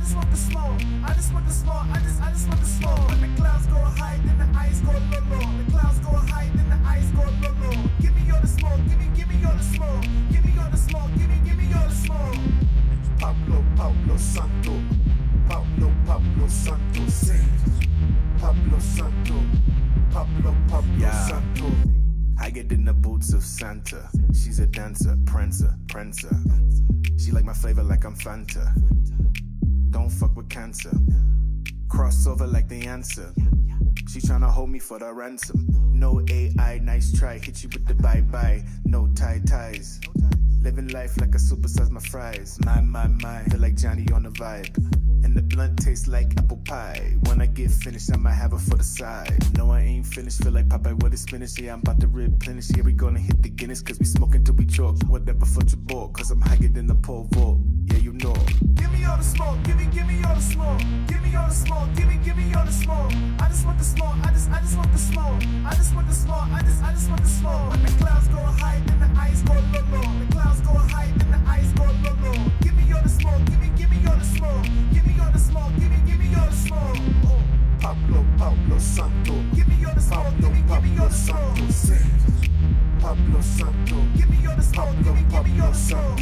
just want the smoke. I just want the smoke. I just want the smoke. When the clouds go high, then the ice go low, low. The clouds go high, then the ice go low, low. Give me all the smoke. Give me all the smoke. Give me all the smoke. Give me all the smoke. Pablo Santo. Pablo Santo. Sing. Pablo Santo. Pablo Santo. I get in the boots of Santa. She's a dancer, prancer. She like my flavor like I'm Fanta. Don't fuck with cancer. Crossover like the answer. She tryna hold me for the ransom. No AI, nice try. Hit you with the bye-bye. No ties. Living life like a supersize my fries. My. Feel like Johnny on the vibe. And the blunt tastes like apple pie. When I get finished, I might have it for the side. No, I ain't finished. Feel like Popeye with his spinach. Yeah, I'm about to replenish. Yeah, we gonna hit the Guinness. Cause we smoking till we choke. Whatever for your ball. Cause I'm higher than the pole vault. Yeah, you know. Give me all the smoke. Give me all the smoke. Give me all the smoke. Give me all the smoke. I just want the smoke. I just want the smoke. I just want the smoke. I just want the smoke. When the clouds go high, then the ice go low, low. The clouds go high, then the ice go low, low. Give me all the smoke. Give me all the smoke. Give me all the smoke. Give me all the smoke. Oh. Pablo Santo. Give me all the smoke. Give me all the smoke. Sing. Pablo Santo. Give me all the smoke. Give me all the smoke.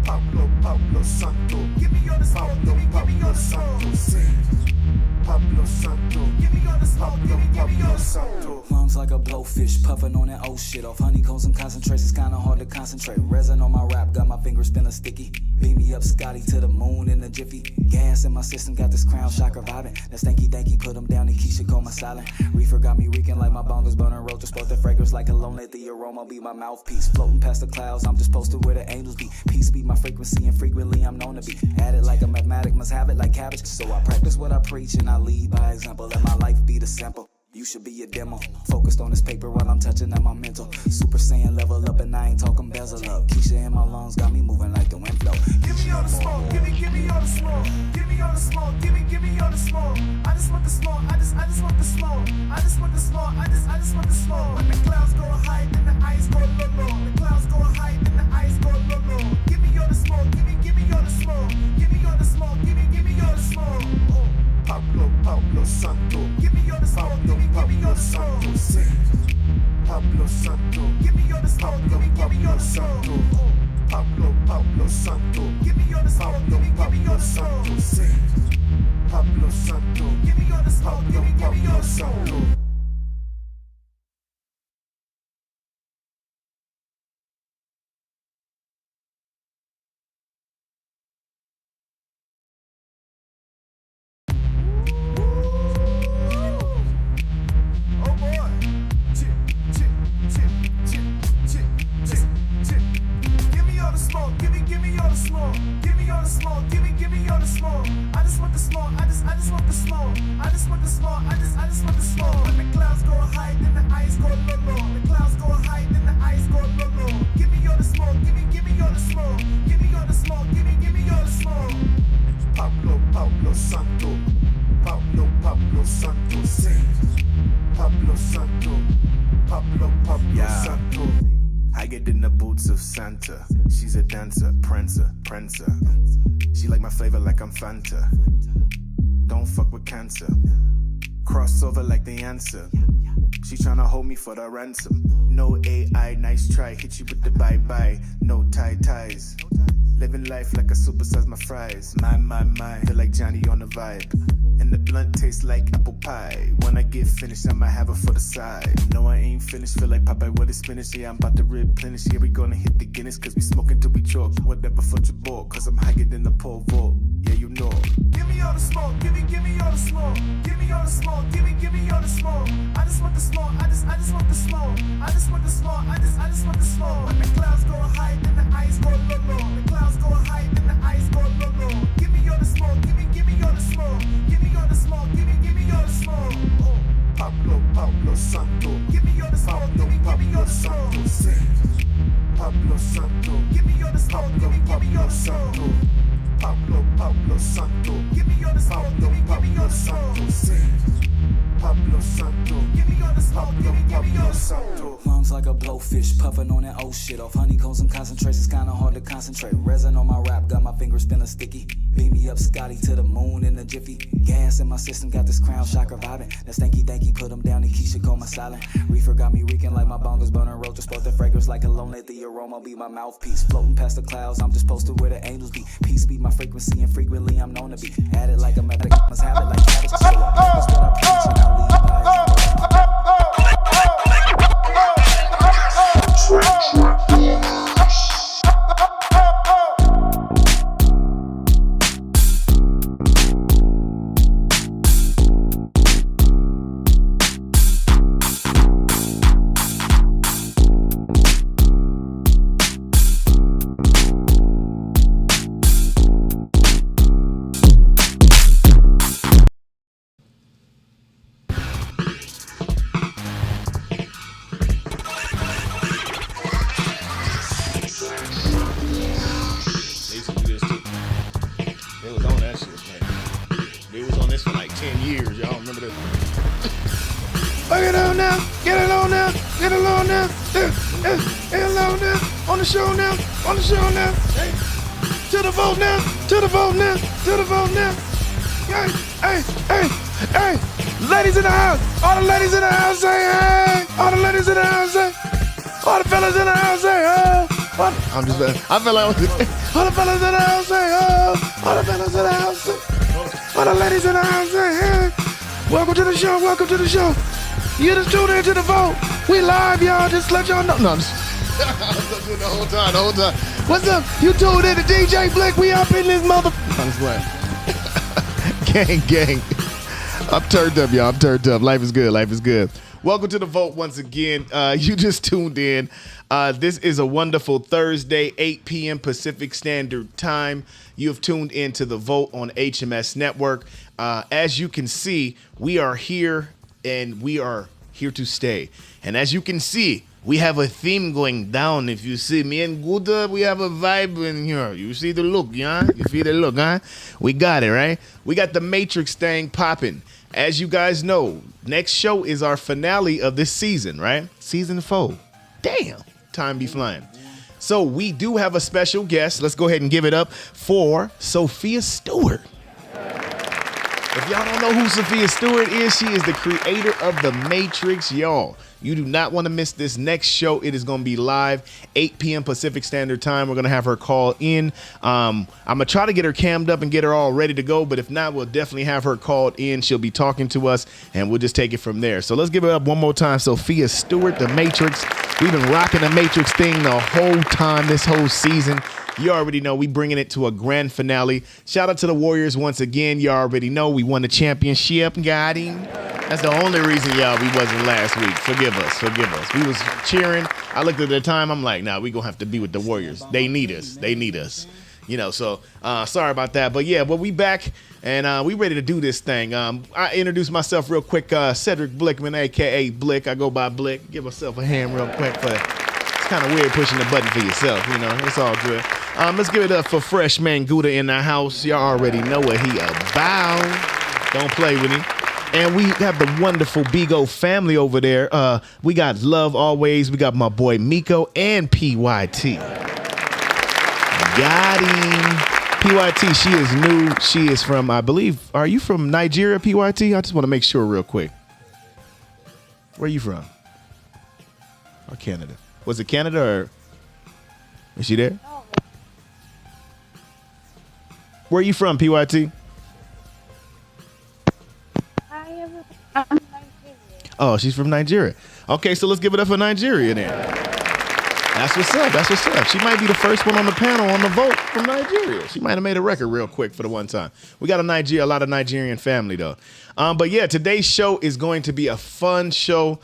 Pablo Santo. Give me all the smoke. Give me all the Santo. smoke. Sing. Pablo Santo. Give me all the smoke. Give me all the smoke. Lungs like a blowfish, puffing on that old shit. Off honeycombs and concentrations, kinda hard to concentrate. Resin on my rap, got my fingers feeling sticky. Beam me up, Scotty, to the moon in a jiffy. Gas in my system, got this crown shocker vibing. That stanky danky, put them down, and Keisha call my silent. Reefer got me reeking like my bongos burning roaches. Spoke the fragrance like cologne, let the aroma be my mouthpiece. Floating past the clouds, I'm just posted where the angels be. Peace be my frequency, and frequently I'm known to be. At it like a mathematic, must have it like cabbage. So I practice what I preach, and I lead by example. Let my life be the sample. You should be a demo. Focused on this paper while I'm touching at my mental. Super Saiyan level up and I ain't talking bezel up. Keisha in my lungs got me moving like the wind flow. Give me all the smoke. Give me all the smoke. Give me all the smoke. Give me all the smoke. I just want the smoke. I just want the smoke. I just want the smoke. I just want the smoke. When the clouds go high, then the ice go low, low. The clouds go high, then the ice go low, low. Give me all the smoke. Give me all the smoke. Give me all the smoke. Give me all the smoke. Oh. Pablo Santo. Give me all the smoke. Give me all the smoke. Santo. Sing. Pablo Santo. Give me all the smoke. Give me all the smoke. Oh. Pablo Santo. Give me all the smoke. Give me all the smoke. Santo. Sing. Pablo Santo. Give me all the smoke. Give me all the smoke. Santo. Pablo Santo. Pablo Santo. Sing. Pablo Santo. Pablo Santo. I get in the boots of Santa. She's a dancer, prancer. She like my flavor like I'm Fanta. Don't fuck with cancer. Crossover like the answer. She tryna hold me for the ransom. No AI, nice try. Hit you with the bye-bye. No ties. Living life like a supersize my fries. My. Feel like Johnny on the vibe. And the blunt tastes like apple pie. When I get finished, I might have it for the side. No, I ain't finished. Feel like Popeye with his spinach. Yeah, I'm about to replenish. Yeah, we gonna hit the Guinness. Cause we smoking till we choke. Whatever for your ball. Cause I'm higher than the pole vault. Yeah, you know. Give me all the smoke. Give me all the smoke. Give me all the smoke. Give me all the smoke. I just want the smoke. I just want the smoke. I just want the smoke. I just want the smoke. When the clouds go high, then the ice go low, low. The clouds go high, then the ice go low, low. Give me all the smoke. Give me all the smoke. Give me all the smoke. Give me all the smoke. Oh. Pablo Santo. Give me all the smoke. Give me all the smoke. Santo. Sing. Pablo Santo. Give me all the smoke. Give me all the smoke. Santo. Pablo Santo. Give me all the smoke. Give me all the smoke. Santo. Sing. Pablo Santo. Give me all the smoke, give me all the smoke. Lungs like a blowfish, puffing on that old shit off honeycombs and concentrates. It's kinda hard to concentrate. Resin on my rap, got my fingers feeling sticky. Beat me up, Scotty, to the moon in a jiffy. Gas in my system, got this crown shocker vibing. That stanky danky, put him down, and Keisha call my silent. Reefer got me reeking like my bongos burning roaches. Sport the fragrance like cologne, let the aroma be my mouthpiece. Floating past the clouds, I'm just posted where the angels be. Peace be my frequency, and frequently I'm known to be. At it like a medic, must have it like cabbage. So I practice what I preach, and I lead by On the show now. Hey. To the vote now. Hey. Ladies in the house. All the ladies in the house say hey. All the ladies in the house say. All the fellas in the house say oh. I'm just, I feel like all the fellas in the house say oh. All the fellas in the house say. All the ladies in the house say hey. Welcome to the show. You just tuned in to the vote. We live, y'all. Just let y'all know. No, I'm just the whole time. What's up? You tuned in to DJ Blick. We up in this mother. I'm just playing. Gang. I'm turned up, y'all. Life is good. Welcome to the vote once again. You just tuned in. This is a wonderful Thursday, 8 p.m. Pacific Standard Time. You have tuned in to the vote on HMS Network. As you can see, we are here and we are here to stay. And as you can see, we have a theme going down. If you see me and Guda, we have a vibe in here. You see the look, yeah? You feel the look, huh? We got it, right? We got the Matrix thing popping. As you guys know, next show is our finale of this season, right? Season 4. Damn, time be flying. So we do have a special guest. Let's go ahead and give it up for Sophia Stewart. If y'all don't know who Sophia Stewart is, she is the creator of The Matrix, y'all. You do not want to miss this next show. It is going to be live, 8 p.m. Pacific Standard Time. We're going to have her call in. I'm going to try to get her cammed up and get her all ready to go. But if not, we'll definitely have her called in. She'll be talking to us, and we'll just take it from there. So let's give it up one more time. Sophia Stewart, The Matrix. We've been rocking The Matrix thing the whole time, this whole season. You already know we bringing it to a grand finale. Shout out to the Warriors once again. You already know we won the championship. Got him. That's the only reason, y'all, we wasn't last week. Forgive us. We was cheering. I looked at the time. I'm like, nah, we gonna have to be with the Warriors. They need us. You know, so sorry about that. But yeah, we back and we ready to do this thing. I introduced myself real quick. Cedric Blickman, a.k.a. Blick. I go by Blick. Give myself a hand real quick for it's kind of weird pushing the button for yourself, you know. It's all good. Let's give it up for Freshman Gouda in the house. Y'all already know what he about. Don't play with him. And we have the wonderful Bigo family over there. We got Love Always. We got my boy Miko and PYT. Got him. PYT, she is new. She is from, I believe, are you from Nigeria, PYT? I just want to make sure real quick. Where are you from? Or Canada? Was it Canada or is she there? No. Where are you from, PYT? I'm Nigeria. Oh, she's from Nigeria. Okay, so let's give it up for Nigeria then. That's what's up. She might be the first one on the panel on the vote from Nigeria. She might have made a record real quick for the one time. We got a lot of Nigerian family though. But yeah, today's show is going to be a fun show.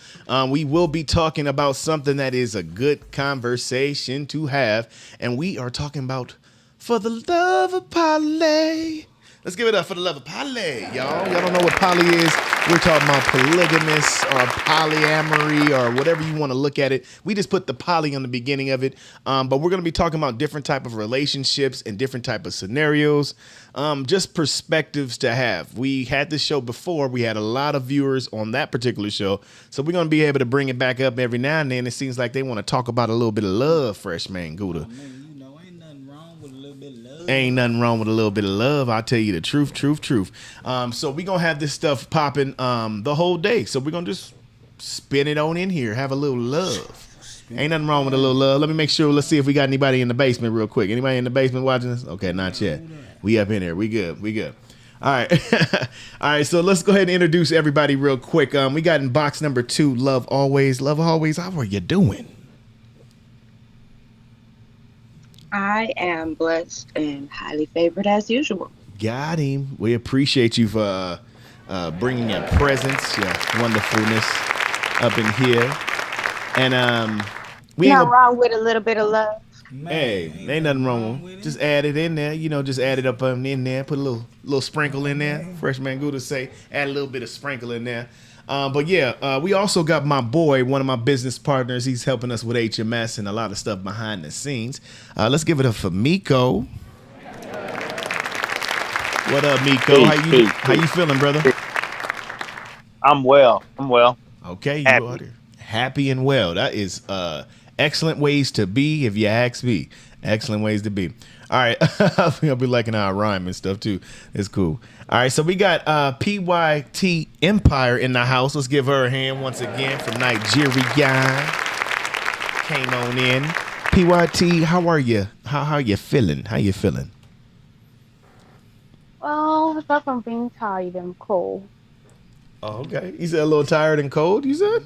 We will be talking about something that is a good conversation to have. And we are talking about For the Love of Parlay. Let's give it up for the love of poly, y'all. Y'all don't know what poly is. We're talking about polygamous or polyamory or whatever you want to look at it. We just put the poly on the beginning of it. But we're going to be talking about different type of relationships and different type of scenarios. Just perspectives to have. We had this show before. We had a lot of viewers on that particular show. So we're going to be able to bring it back up every now and then. It seems like they want to talk about a little bit of love, Freshman Gouda. Ain't nothing wrong with a little bit of love. I'll tell you the truth. So we're going to have this stuff popping the whole day. So we're going to just spin it on in here. Have a little love. Ain't nothing wrong with a little love. Let me make sure. Let's see if we got anybody in the basement real quick. Anybody in the basement watching this? Okay, not yet. We up in here. We good. All right. All right. So let's go ahead and introduce everybody real quick. We got in box number 2, Love Always. Love Always, how are you doing? I am blessed and highly favored as usual. Got him. We appreciate you for bringing your presence, your wonderfulness up in here. And we ain't wrong with a little bit of love. Hey, ain't nothing wrong with it. Just add it in there. You know, just add it up in there. Put a little sprinkle in there. Freshman Gouda say, add a little bit of sprinkle in there. But yeah, we also got my boy, one of my business partners. He's helping us with HMS and a lot of stuff behind the scenes. Let's give it up for Miko. What up, Miko? How you feeling, brother? I'm well. Okay, you are happy and well. That is excellent ways to be, if you ask me. Excellent ways to be. All right, I'll be liking our rhyme and stuff too. It's cool. All right, so we got PYT Empire in the house. Let's give her a hand once again from Nigeria. Came on in. PYT, how are you? How you feeling? How you feeling? Well, aside from being tired and cold. Oh, okay. You said a little tired and cold, you said?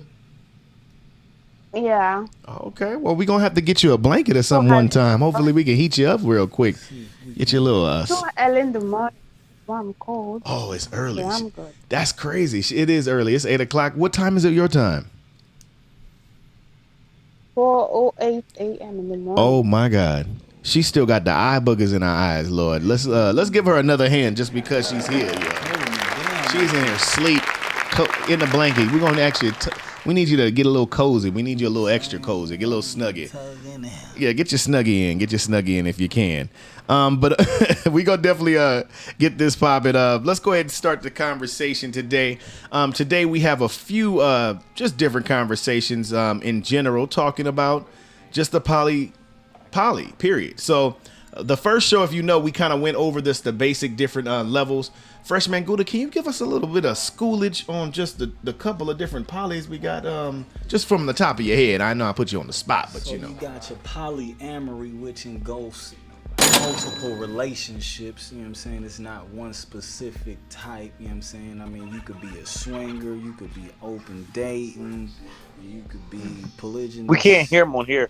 Yeah. Okay. Well, we're going to have to get you a blanket or something one time. Hopefully we can heat you up real quick. Get you a little... It's too early in the morning. I'm cold. Oh, it's early. Yeah, I'm good. That's crazy. It is early. It's 8 o'clock. What time is it your time? 4:08 a.m. in the morning. Oh, my God. She still got the eye boogers in her eyes, Lord. Let's give her another hand just because she's here. Yeah. She's in here asleep in the blanket. We're going to actually... We need you to get a little cozy. We need you a little extra cozy. Get a little snuggie. Yeah, get your snuggie in. Get your snuggie in if you can. But we gonna definitely get this popping up. Let's go ahead and start the conversation today. Today we have a few just different conversations in general, talking about just the poly period. So the first show, if you know, we kind of went over the basic different levels. Freshman Gouda, can you give us a little bit of schoolage on just the couple of different polys we got, just from the top of your head? I know I put you on the spot, but so you know. You got your polyamory, which engulfs multiple relationships, you know what I'm saying? It's not one specific type, you know what I'm saying? I mean, you could be a swinger, you could be open dating, you could be polygynous. We can't hear him on here.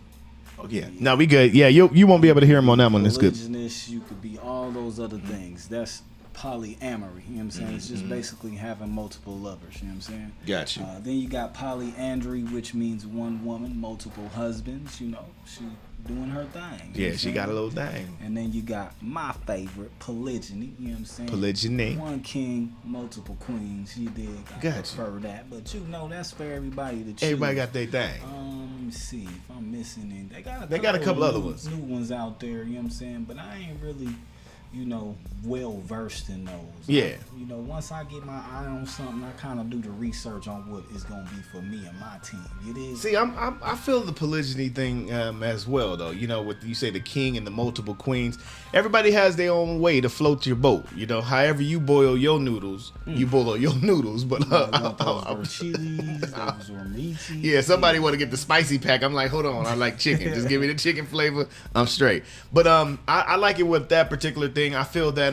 Oh, yeah. No, we good. Yeah, you won't be able to hear him on that one. That's good. You could be all those other things. That's polyamory, you know what I'm saying? It's just basically having multiple lovers, you know what I'm saying? Gotcha. Then you got polyandry, which means one woman, multiple husbands, you know, she doing her thing. Yeah, she got a little thing. And then you got my favorite, polygyny, you know what I'm saying? Polygyny. One king, multiple queens. You dig? I Gotcha. prefer that, but you know that's for everybody to choose. Everybody got their thing. Let me see if I'm missing any. They got a couple other ones. New ones out there, you know what I'm saying? But I ain't really, you know, well versed in those. Yeah. You know, once I get my eye on something, I kind of do the research on what it's gonna be for me and my team. It is. See, I feel the polygyny thing as well, though. You know, with you say the king and the multiple queens, everybody has their own way to float your boat. You know, however you boil your noodles, you boil your noodles. But yeah, somebody want to get the spicy pack. I'm like, hold on, I like chicken. Just give me the chicken flavor. I'm straight. But I like it with that particular thing. I feel that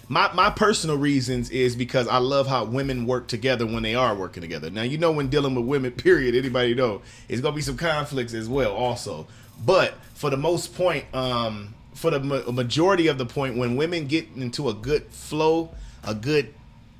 my personal reasons is because I love how women work together when they are working together. Now, you know, when dealing with women, period, anybody know, it's going to be some conflicts as well also. But for the most point, for the majority of the point, when women get into a good flow, a good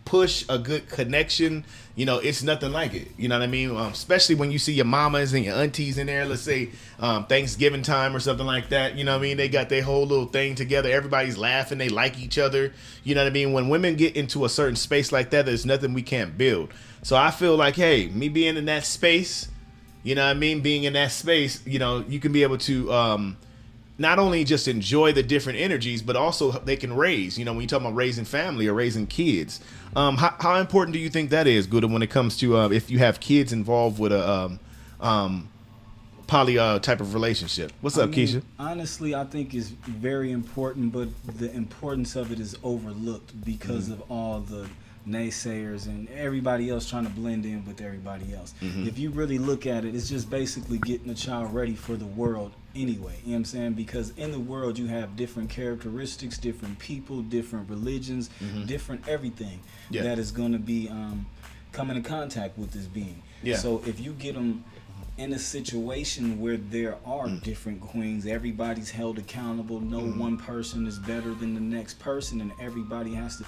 push a good connection, you know, it's nothing like it. You know what I mean? Especially when you see your mamas and your aunties in there, let's say Thanksgiving time or something like that. You know what I mean? They got their whole little thing together. Everybody's laughing. They like each other. You know what I mean? When women get into a certain space like that, there's nothing we can't build. So I feel like, hey, me being in that space, you know what I mean? Being in that space, you know, you can be able to not only just enjoy the different energies, but also they can raise, you know, when you talk about raising family or raising kids. How important do you think that is, Gouda, when it comes to if you have kids involved with a poly type of relationship? What's up, Keisha? Honestly, I think it's very important, but the importance of it is overlooked because of all the naysayers and everybody else trying to blend in with everybody else. If you really look at it, it's just basically getting a child ready for the world anyway. You know what I'm saying? Because in the world you have different characteristics, different people, different religions, different everything that is going to be coming in contact with this being. So if you get them in a situation where there are different queens, everybody's held accountable, no one person is better than the next person, and everybody has to,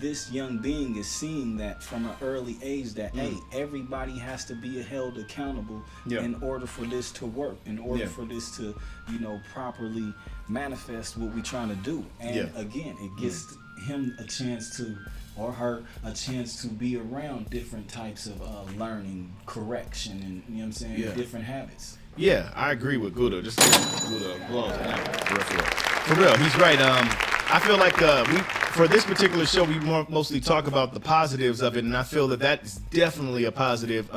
this young being is seeing that from an early age that hey, everybody has to be held accountable in order for this to work, in order for this to, you know, properly manifest what we're trying to do. And again, it gives him a chance to, or her, a chance to be around different types of learning, correction, and, you know what I'm saying, different habits. Yeah, I agree with Gouda. Just give Gouda applause on that one. For real, he's right. I feel like for this particular show, we mostly talk about the positives of it, and I feel that is definitely a positive.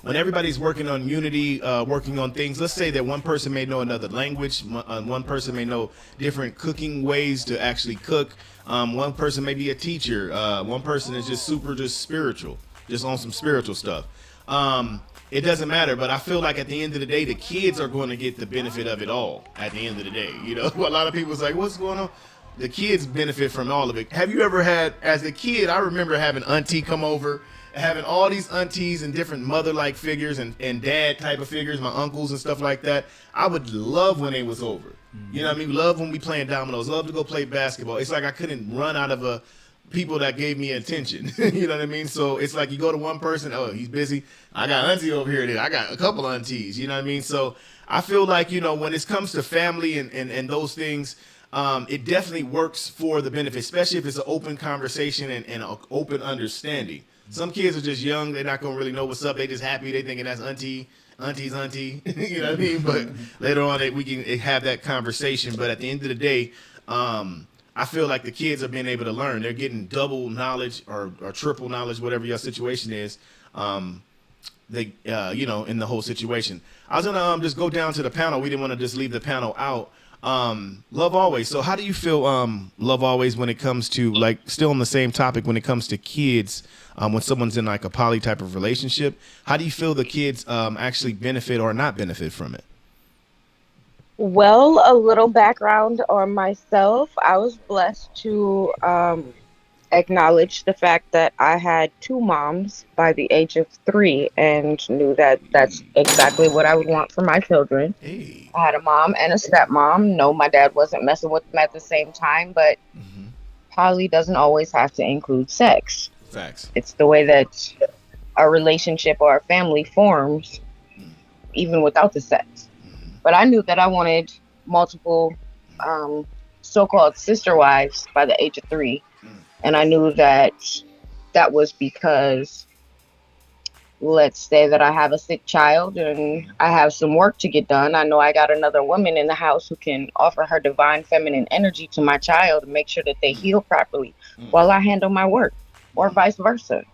When everybody's working on unity, working on things, let's say that one person may know another language, one person may know different cooking ways to actually cook, one person may be a teacher, one person is just spiritual, just on some spiritual stuff. It doesn't matter, but I feel like at the end of the day, the kids are going to get the benefit of it all at the end of the day. You know, a lot of people's like, what's going on? The kids benefit from all of it. Have you ever had, as a kid, I remember having auntie come over, having all these aunties and different mother-like figures and dad type of figures, my uncles and stuff like that. I would love when they was over. You know what I mean? Love when we playing dominoes, love to go play basketball. It's like I couldn't run out of people that gave me attention. You know what I mean? So it's like you go to one person, oh, he's busy. I got auntie over here. I got a couple aunties. You know what I mean? So I feel like, you know, when it comes to family and those things, it definitely works for the benefit, especially if it's an open conversation and an open understanding. Some kids are just young. They're not going to really know what's up. They just happy. They thinking that's auntie's auntie. You know what I mean? But later on, we can have that conversation. But at the end of the day, I feel like the kids are being able to learn. They're getting double knowledge or triple knowledge, whatever your situation is. You know, in the whole situation. I was gonna just go down to the panel. We didn't want to just leave the panel out. Love Always. So how do you feel Love Always when it comes to, like, still on the same topic, when it comes to kids, when someone's in like a poly type of relationship, how do you feel the kids actually benefit or not benefit from it? Well, a little background on myself. I was blessed to acknowledge the fact that I had two moms by the age of 3 and knew that that's exactly what I would want for my children. Hey. I had a mom and a stepmom. No, my dad wasn't messing with them at the same time, but poly doesn't always have to include sex. Facts. It's the way that a relationship or a family forms, even without the sex. But I knew that I wanted multiple so-called sister wives by the age of 3. And I knew that that was because, let's say that I have a sick child and I have some work to get done. I know I got another woman in the house who can offer her divine feminine energy to my child and make sure that they heal properly while I handle my work, or vice versa.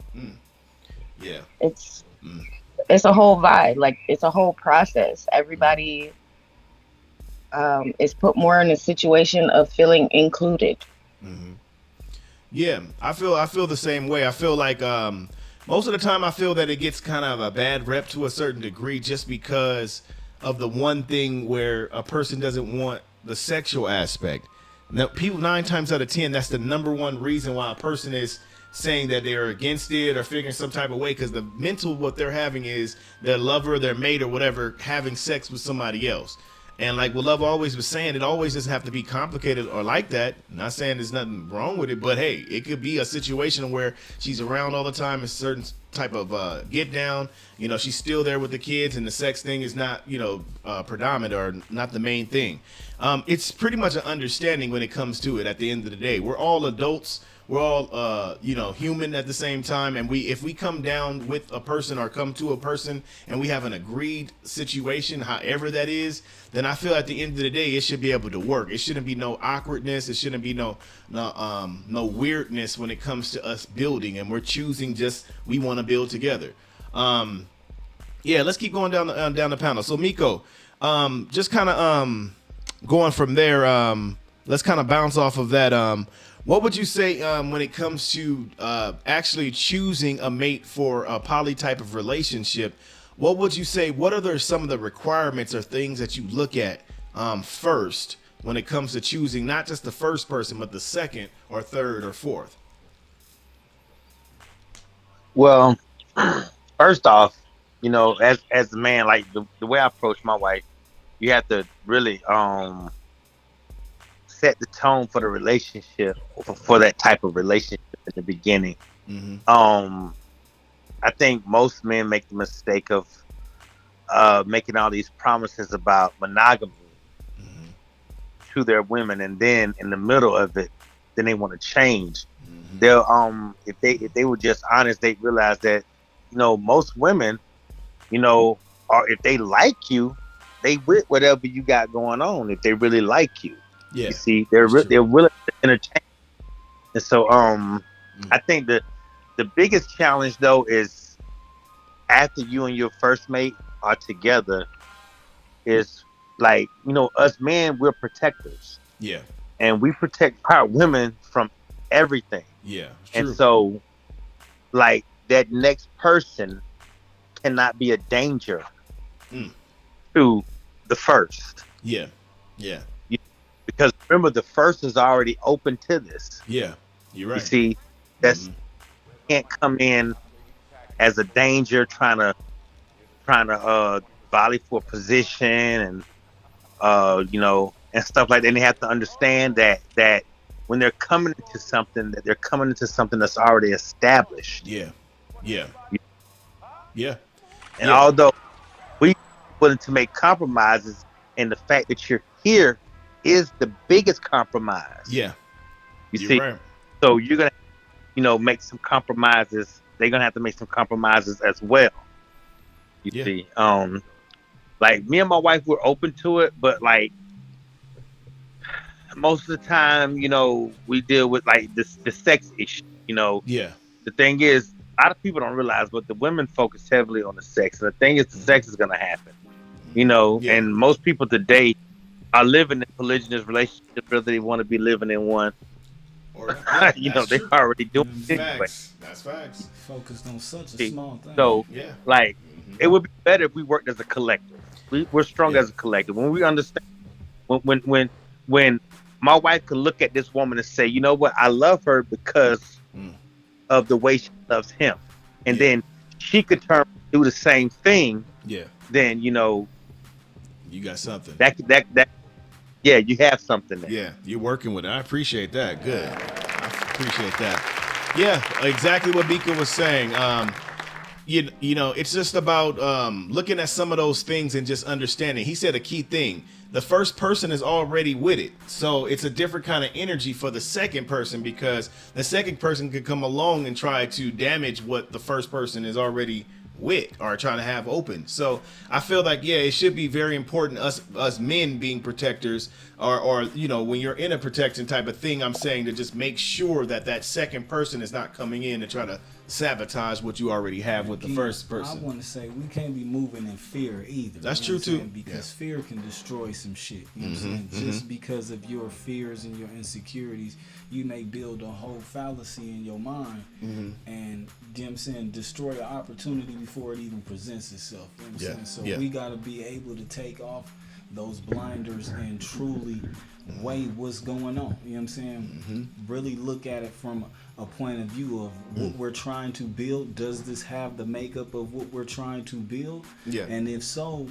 Yeah. It's a whole vibe. Like, it's a whole process. Everybody is put more in a situation of feeling included. Yeah, I feel the same way. I feel like most of the time I feel that it gets kind of a bad rep to a certain degree just because of the one thing where a person doesn't want the sexual aspect. Now, people 9 times out of 10, that's the number one reason why a person is saying that they're against it or figuring some type of way, because the mental what they're having is their lover, their mate, or whatever having sex with somebody else. And like what Love always was saying, it always doesn't have to be complicated or like that. Not saying there's nothing wrong with it, but hey, it could be a situation where she's around all the time, a certain type of get down. You know, she's still there with the kids, and the sex thing is not, you know, predominant or not the main thing. It's pretty much an understanding when it comes to it. At the end of the day, we're all adults. We're all, you know, human at the same time. And if we come down with a person or come to a person and we have an agreed situation, however that is, then I feel at the end of the day, it should be able to work. It shouldn't be no awkwardness. It shouldn't be no weirdness when it comes to us building and we're choosing just, we want to build together. Yeah, let's keep going down the panel. So Miko, just kind of going from there, let's kind of bounce off of that. What would you say when it comes to actually choosing a mate for a poly type of relationship? What would you say? What are some of the requirements or things that you look at first when it comes to choosing not just the first person, but the second or third or fourth? Well, first off, you know, as a man, like the way I approach my wife, you have to really set the tone for the relationship, for that type of relationship in the beginning. I think most men make the mistake of making all these promises about monogamy to their women, and then in the middle of it, then they want to change. They'll if they were just honest, they realize that, you know, most women, you know, or if they like you, they with whatever you got going on. If they really like you, you see, they're willing to entertain. And so I think that the biggest challenge though is after you and your first mate are together, is like, you know, us men, we're protectors. Yeah. And we protect our women from everything. Yeah. And so like that next person cannot be a danger to the first. Yeah. Yeah. Because remember, the first is already open to this. Yeah. You're right. You see, that's can't come in as a danger trying to volley for a position and you know, and stuff like that. And they have to understand that when they're coming into something, that they're coming into something that's already established. Yeah. Yeah. Yeah. And although we're willing to make compromises, and the fact that you're here is the biggest compromise. Yeah. You see, right. So you're gonna, you know, make some compromises. They're gonna have to make some compromises as well. You see, like me and my wife, we're open to it, but like most of the time, you know, we deal with like the sex issue. You know, the thing is, a lot of people don't realize, but the women focus heavily on the sex, and the thing is, the sex is gonna happen. You know, and most people today are living in polygynous relationships, whether they want to be living in one. Or you know, they're already doing it anyway. That's facts. Focused on such a small thing. So, like, it would be better if we worked as a collective. We're strong as a collective. When we understand, when my wife could look at this woman and say, you know what, I love her because of the way she loves him, and then she could turn and do the same thing. Yeah. Then, you know, you got something. That you have something there. Yeah, you're working with it. I appreciate that. Good. I appreciate that. Yeah, exactly what Miko was saying. You know, it's just about looking at some of those things and just understanding. He said a key thing. The first person is already with it. So it's a different kind of energy for the second person, because the second person could come along and try to damage what the first person is already with or trying to have open. So I feel like, it should be very important, us men being protectors, or you know, when you're in a protection type of thing, I'm saying to just make sure that second person is not coming in and try to sabotage what you already have with the first person. I want to say we can't be moving in fear either. That's true too. Because fear can destroy some shit. You know what I'm saying? Just because of your fears and your insecurities, you may build a whole fallacy in your mind and, you know what I'm saying, destroy the opportunity before it even presents itself. You know what I'm saying? So we got to be able to take off those blinders and truly weigh what's going on. You know what I'm saying? Really look at it from a point of view of what we're trying to build. Does this have the makeup of what we're trying to build? Yeah. And if so,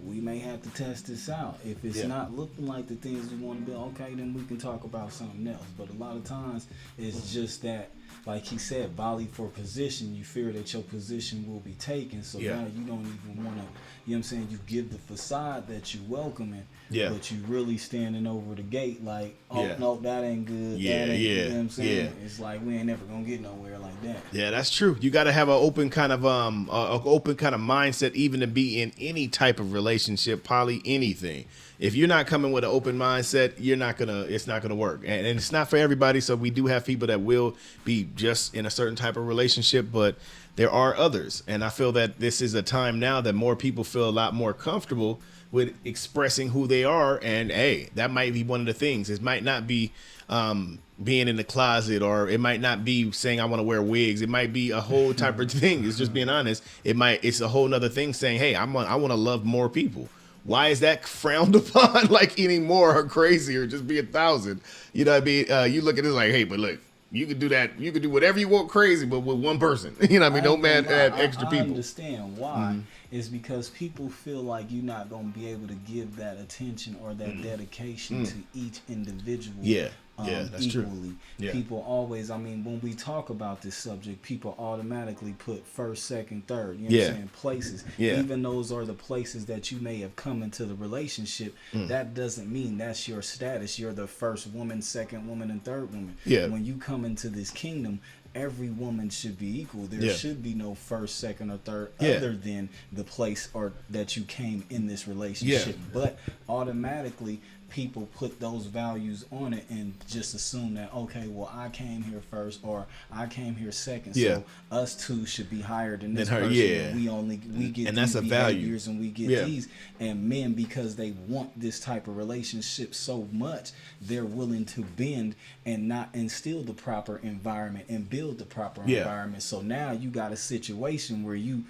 we may have to test this out. If it's Yeah. not looking like the things we want to do, okay, then we can talk about something else. But a lot of times, it's just that, like he said, volley for position. You fear that your position will be taken, so Yeah. now you don't even want to. You know what I'm saying? You give the facade that you welcoming, Yeah. but you really standing over the gate like, oh Yeah. no, that ain't good. Yeah, that ain't, yeah, You know what I'm saying? yeah. It's like we ain't never gonna get nowhere like that. Yeah, that's true. You got to have an open kind of open kind of mindset, even to be in any type of relationship, poly, anything. If you're not coming with an open mindset, it's not gonna work, and it's not for everybody. So we do have people that will be just in a certain type of relationship, but there are others, and I feel that this is a time now that more people feel a lot more comfortable with expressing who they are, and hey, that might be one of the things. It might not be being in the closet, or it might not be saying I want to wear wigs. It might be a whole type of thing. It's just being honest. It's a whole nother thing saying, hey, I want to love more people. Why is that frowned upon like anymore, or crazy, or just be 1,000? You know what I mean? You look at it like, hey, but look, you could do that. You could do whatever you want crazy, but with one person. You know what I mean? Don't add extra I people. understand why. It's because people feel like you're not going to be able to give that attention or that dedication to each individual. Yeah, that's equally. true. Yeah. People always, I mean, when we talk about this subject, people automatically put first, second, third, you know what I'm saying, places. Yeah. Even those are the places that you may have come into the relationship. That doesn't mean that's your status. You're the first woman, second woman, and third woman. Yeah. When you come into this kingdom, every woman should be equal. There should be no first, second, or third other than the place or that you came in this relationship. But automatically people put those values on it and just assume that, okay, well, I came here first or I came here second, so us two should be higher than this person. We get and these that's a value. behaviors and we get these. And men, because they want this type of relationship so much, they're willing to bend and not instill the proper environment and build the proper environment. So now you got a situation where you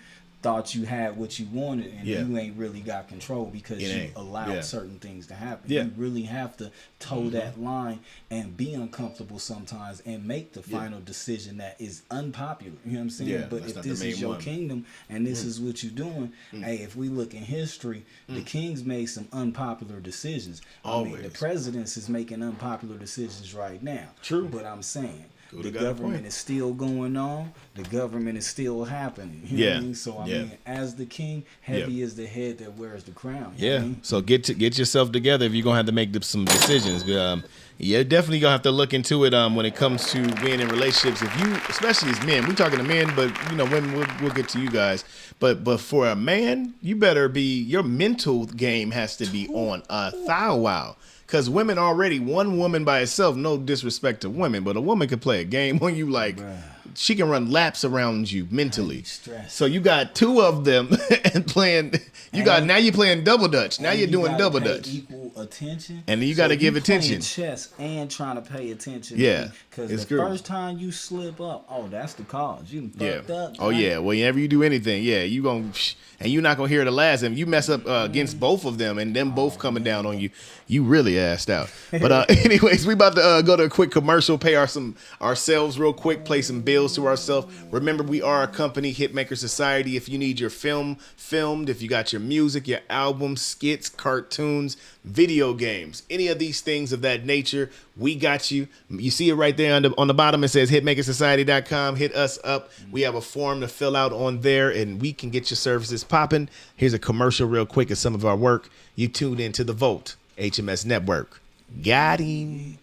thought you had what you wanted and you ain't really got control because you allowed certain things to happen. You really have to toe that line and be uncomfortable sometimes and make the final decision that is unpopular. You know what I'm saying? But if this is your kingdom and this is what you're doing, hey, if we look in history, the kings made some unpopular decisions. Always. I mean, the presidents is making unpopular decisions right now. True. But I'm saying, the got a government point. is still going on. The government is still happening. You know what I mean? So I mean, as the king, heavy is the head that wears the crown. You know what I mean? So get yourself together if you're gonna have to make some decisions. Definitely gonna have to look into it when it comes to being in relationships. If you, especially as men, we're talking to men, but you know, women, we'll get to you guys. But for a man, you better be, your mental game has to be on a thou wow. Because women already, one woman by itself, no disrespect to women, but a woman can play a game on you like, she can run laps around you mentally. So you got two of them and playing, now you're playing double dutch. Now you're doing double dutch. Equal attention. And then you got to give attention. Chess and trying to pay attention. Yeah. Because the first time you slip up, that's the cause. You fucked up. Oh yeah. Well, whenever you do anything, you gonna, and you're not gonna hear the last. And if you mess up against both of them, and them both coming down on you, you really assed out. But anyways, we about to go to a quick commercial, pay ourselves real quick, play some bills to ourselves. Remember, we are a company, Hitmaker Society. If you need your film filmed, if you got your music, your albums, skits, cartoons, video games, any of these things of that nature, we got you. You see it right there on the bottom. It says hitmakersociety.com. Hit us up. We have a form to fill out on there, and we can get your services popping. Here's a commercial real quick of some of our work. You tuned into the Volt HMS Network. Got him.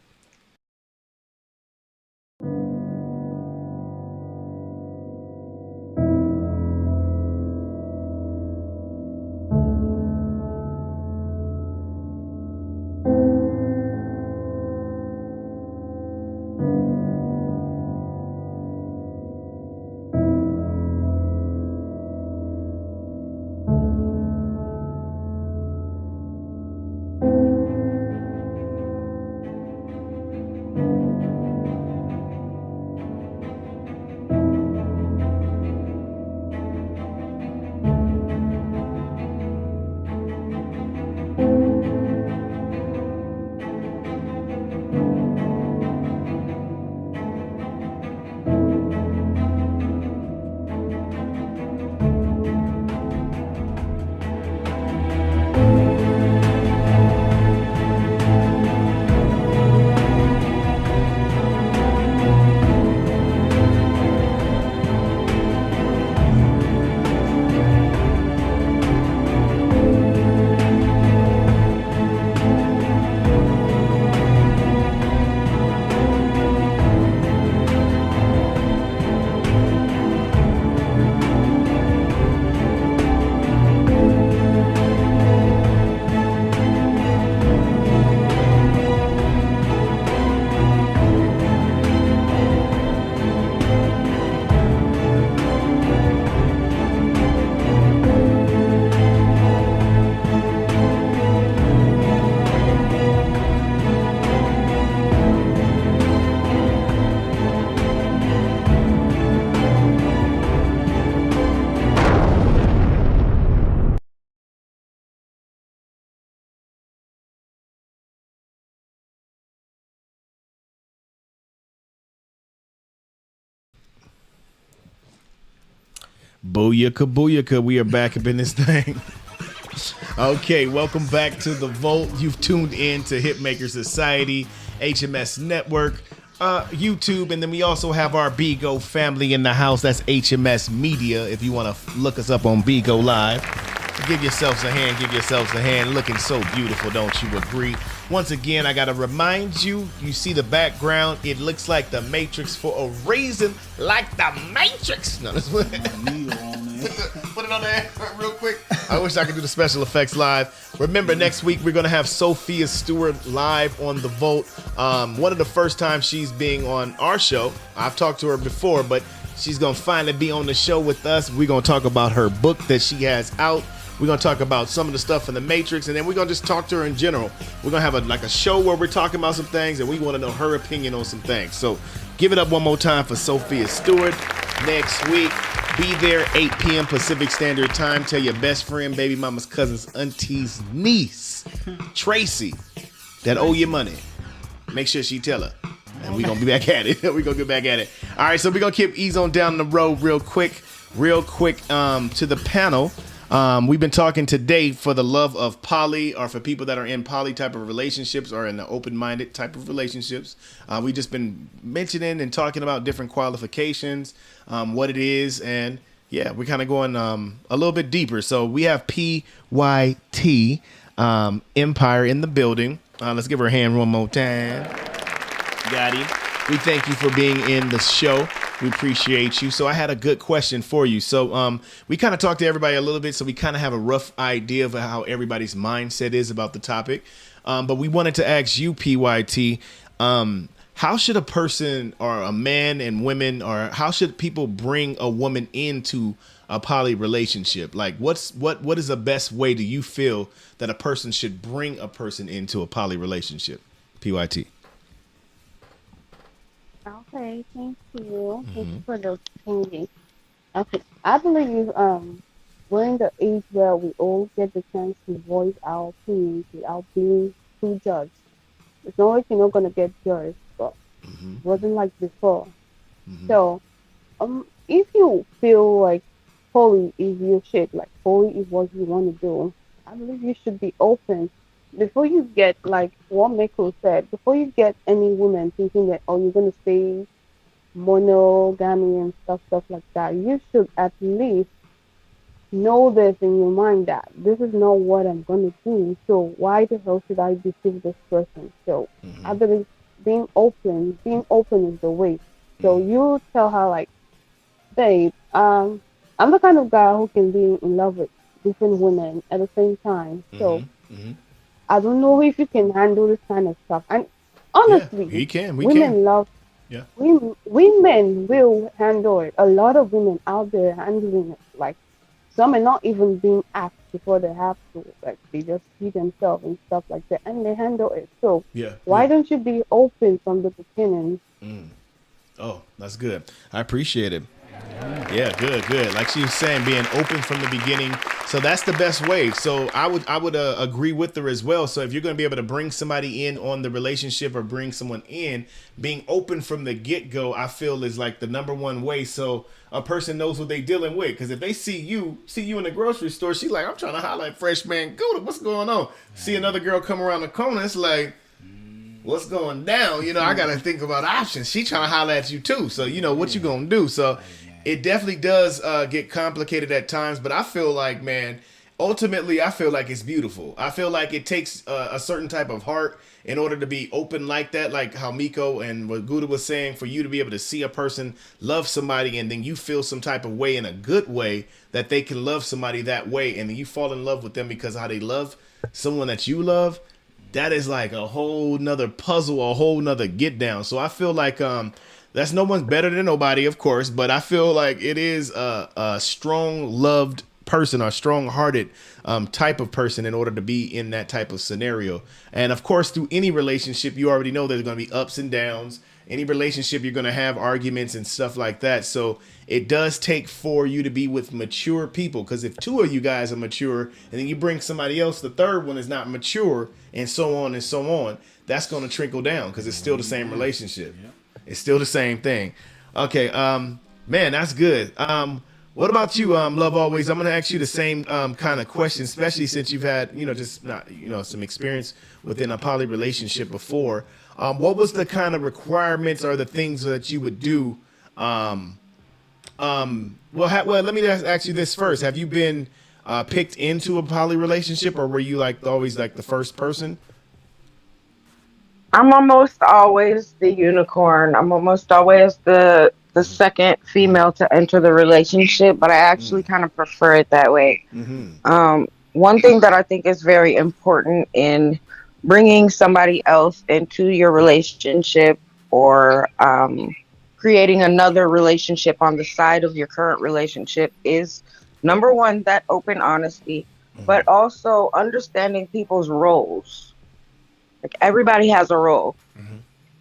Booyaka, booyaka. We are back up in this thing. Okay, welcome back to The Vault. You've tuned in to Hitmaker Society, HMS Network, YouTube, and then we also have our Bigo family in the house. That's HMS Media, if you want to look us up on Bigo Live. Give yourselves a hand, give yourselves a hand. Looking so beautiful, don't you agree? Once again, I gotta remind you, you see the background, it looks like the Matrix for a reason, like the Matrix. No, that's what. Put it on there real quick. I wish I could do the special effects live. Remember, next week we're gonna have Sophia Stewart live on The Vault. One of the first times she's being on our show. I've talked to her before, but she's gonna finally be on the show with us. We're gonna talk about her book that she has out. We're going to talk about some of the stuff in the Matrix, and then we're going to just talk to her in general. We're going to have a show where we're talking about some things, and we want to know her opinion on some things. So give it up one more time for Sophia Stewart next week. Be there, 8 p.m. Pacific Standard Time. Tell your best friend, baby mama's cousin's auntie's niece, Tracy, that owe you money. Make sure she tell her. And we're going to be back at it. We're going to get back at it. All right, so we're going to keep ease on down the road real quick to the panel. We've been talking today for the love of poly, or for people that are in poly type of relationships or in the open-minded type of relationships. We've just been mentioning and talking about different qualifications, what it is, and yeah, we're kind of going a little bit deeper. So we have PYT Empire in the building. Let's give her a hand one more time. Got him. We thank you for being in the show. We appreciate you. So I had a good question for you. So we kind of talked to everybody a little bit, so we kind of have a rough idea of how everybody's mindset is about the topic. But we wanted to ask you, PYT, how should a person or a man and women, or how should people bring a woman into a poly relationship? Like what is the best way do you feel that a person should bring a person into a poly relationship? PYT. Okay, thank you. Thank you for the opportunity. Okay, I believe we're in the age where we all get the chance to voice our opinions without being too judged. It's not like you're not gonna get judged, but it wasn't like before. So, if you feel like poly is your shit, like poly is what you want to do, I believe you should be open. Before you get, like what Miko said, before you get any woman thinking that, oh, you're going to stay monogamy and stuff like that, you should at least know this in your mind that this is not what I'm going to do. So why the hell should I deceive this person? So I believe being open is the way. So you tell her, like, babe, I'm the kind of guy who can be in love with different women at the same time. So I don't know if you can handle this kind of stuff. And honestly, yeah, he can. Women love. Yeah. Women will handle it. A lot of women out there handling it. Like, some are not even being asked before they have to. Like, they just see themselves and stuff like that, and they handle it. So why don't you be open from the beginning? Oh, that's good. I appreciate it. Yeah, good. Like she was saying, being open from the beginning. So that's the best way. So I would agree with her as well. So if you're going to be able to bring somebody in on the relationship or bring someone in, being open from the get-go, I feel is like the number one way. So a person knows what they're dealing with. Because if they see you in the grocery store, she's like, I'm trying to holler at Fresh Man Gouda. What's going on? See another girl come around the corner. It's like, what's going down? You know, I got to think about options. She trying to holler at you too. So, you know, what you going to do? So it definitely does get complicated at times, but I feel like, man, ultimately, I feel like it's beautiful. I feel like it takes a certain type of heart in order to be open like that, like how Miko and what Gouda was saying, for you to be able to see a person love somebody and then you feel some type of way in a good way that they can love somebody that way, and then you fall in love with them because of how they love someone that you love. That is like a whole nother puzzle, a whole nother get down. So I feel like that's no one's better than nobody, of course, but I feel like it is a strong loved person or strong hearted type of person in order to be in that type of scenario. And of course, through any relationship, you already know there's going to be ups and downs. Any relationship, you're going to have arguments and stuff like that. So it does take for you to be with mature people, because if two of you guys are mature and then you bring somebody else, the third one is not mature, and so on and so on, that's going to trickle down because it's still the same relationship. It's still the same thing. Okay, man, that's good. What about you, Love Always? I'm going to ask you the same kind of question, especially since you've had, just not, some experience within a poly relationship before. What was the kind of requirements or the things that you would do? Well, let me ask you this first. Have you been picked into a poly relationship, or were you always the first person? I'm almost always the unicorn. I'm almost always the second female to enter the relationship, but I actually kind of prefer it that way. One thing that I think is very important in bringing somebody else into your relationship or creating another relationship on the side of your current relationship is, number one, that open honesty, but also understanding people's roles. Like, everybody has a role.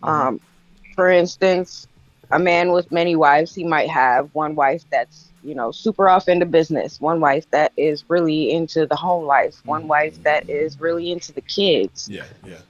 For instance, a man with many wives, he might have one wife that's, super off into business, one wife that is really into the home life, one wife that is really into the kids. Yeah.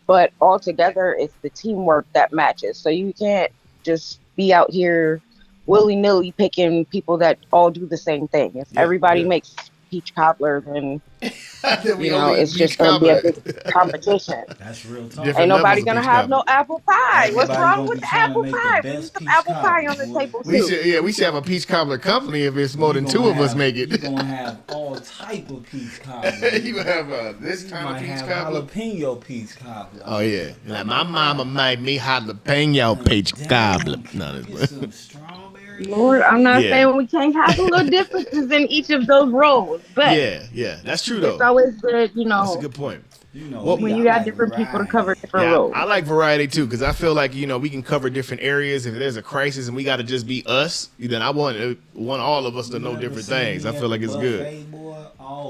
But altogether, it's the teamwork that matches. So you can't just be out here willy-nilly picking people that all do the same thing. If everybody makes peach cobbler, then it's just gonna be a big competition. That's real talk. Ain't nobody gonna have no apple pie. What's Everybody wrong gonna with be the trying to apple make the pie? best We need some peach apple pie cobbler, on the boy. table We too. should have a peach cobbler company if it's more than You two gonna of us have- make it. You're gonna have all type of peach cobbler. You have this You kind of might peach have cobbler. jalapeno peach cobbler. Oh yeah, like my mama made me jalapeno peach cobbler. No, Get some strawberry. Lord, I'm not Yeah. saying we can't have the little differences in each of those roles, but yeah, that's true though. it's always good, That's a good point. Well, when you got different people to cover different roles. I like variety too, because I feel like we can cover different areas. If there's a crisis and we got to just be us, then I want all of us to know different things. I feel like it's good.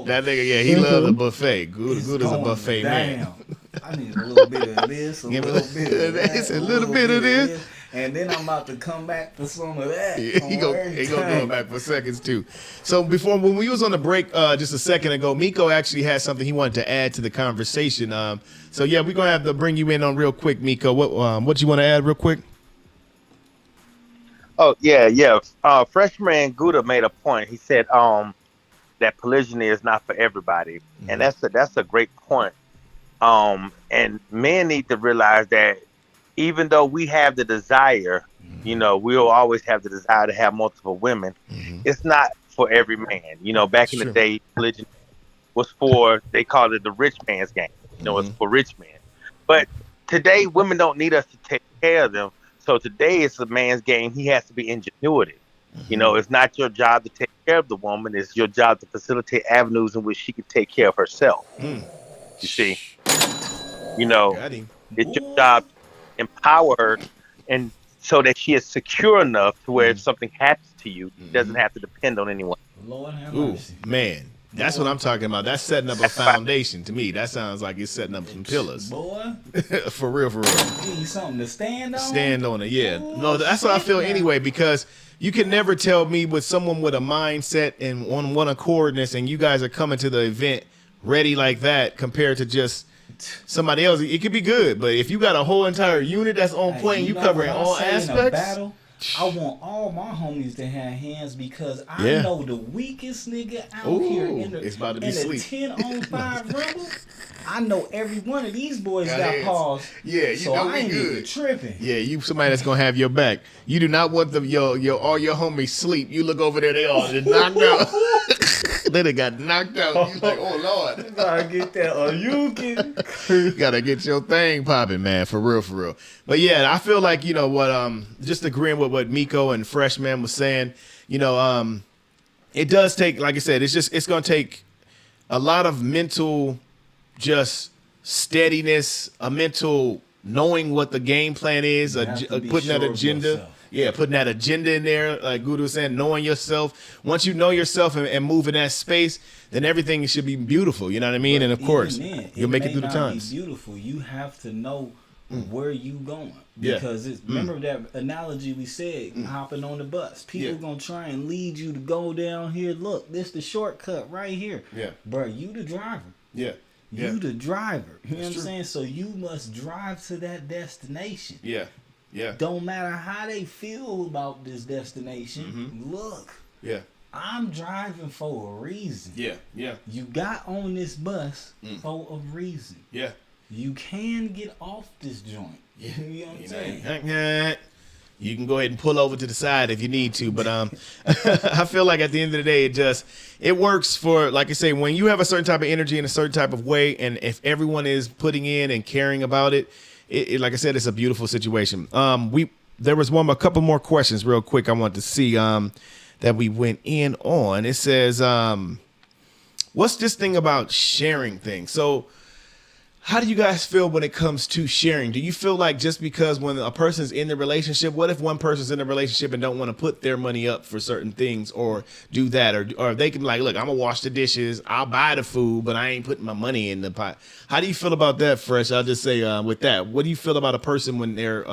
That nigga, he loves a buffet. Good is a buffet man. I need a little bit of this, a little bit of that, It's a little bit of this. and then I'm about to come back for some of that. He gonna go back for seconds too. So when we was on the break just a second ago, Miko actually had something he wanted to add to the conversation. So yeah, we're gonna have to bring you in on real quick, Miko. What you want to add real quick? Oh yeah. Freshman Gouda made a point. He said that polygyny is not for everybody, and that's a great point. And men need to realize that even though we have the desire, we'll always have the desire to have multiple women. It's not for every man. Back in the day, polygyny was they called it the rich man's game. It's for rich men. But today, women don't need us to take care of them. So today, it's a man's game. He has to be ingenuity. It's not your job to take care of the woman. It's your job to facilitate avenues in which she can take care of herself. You see, it's your job to empower her, and so that she is secure enough to where if something happens to you, she doesn't have to depend on anyone. Lord have Ooh, mercy. man, that's what I'm talking about. That's setting up a foundation to me. That sounds like it's setting up some pillars. Boy, For real. give you something to stand on. Stand on it, yeah. No, that's what I feel anyway, because you can never tell me with someone with a mindset and on one accordness, and you guys are coming to the event ready like that compared to just somebody else. It could be good, but if you got a whole entire unit that's on point, and you covering all aspects. Battle, I want all my homies to have hands because I know the weakest nigga out here in the, it's about to be in sleep. the 10-on-5 rumble. I know every one of these boys got hands. paws. Yeah, so know I we ain't good. even tripping. Yeah, you somebody that's gonna have your back. You do not want your all your homies sleep. You look over there, they all just knocked out. They done got knocked out. You like, oh Lord. You gotta get that. You gotta get your thing popping, man, for real. But yeah, I feel like just agreeing with what Miko and Freshman was saying. It does take, like I said, it's gonna take a lot of mental, just steadiness, a mental knowing what the game plan is, putting that agenda. Yeah, putting that agenda in there, like Gouda was saying, knowing yourself. Once you know yourself and move in that space, then everything should be beautiful. You know what I mean? And of course, you'll make it through the times. Be beautiful. You have to know where you going Yeah. because remember that analogy we said, hopping on the bus. People gonna try and lead you to go down here. Look, this the shortcut right here. Yeah, bro, you the driver. Yeah. You the driver. You know what I'm true. saying? So you must drive to that destination. Yeah. Don't matter how they feel about this destination. Look. Yeah. I'm driving for a reason. Yeah, yeah. You got on this bus for a reason. Yeah. You can get off this joint. You know what I'm saying? You can go ahead and pull over to the side if you need to, but I feel like at the end of the day, it works for, like I say, when you have a certain type of energy in a certain type of way, and if everyone is putting in and caring about it, like I said, it's a beautiful situation. There was a couple more questions real quick I want to see that we went in on. It says, what's this thing about sharing things? So how do you guys feel when it comes to sharing? Do you feel like just because when a person's in the relationship, what if one person's in a relationship and don't want to put their money up for certain things or do that? Or they can like, look, I'm going to wash the dishes. I'll buy the food, but I ain't putting my money in the pot. How do you feel about that, Fresh? I'll just say with that, what do you feel about a person when they're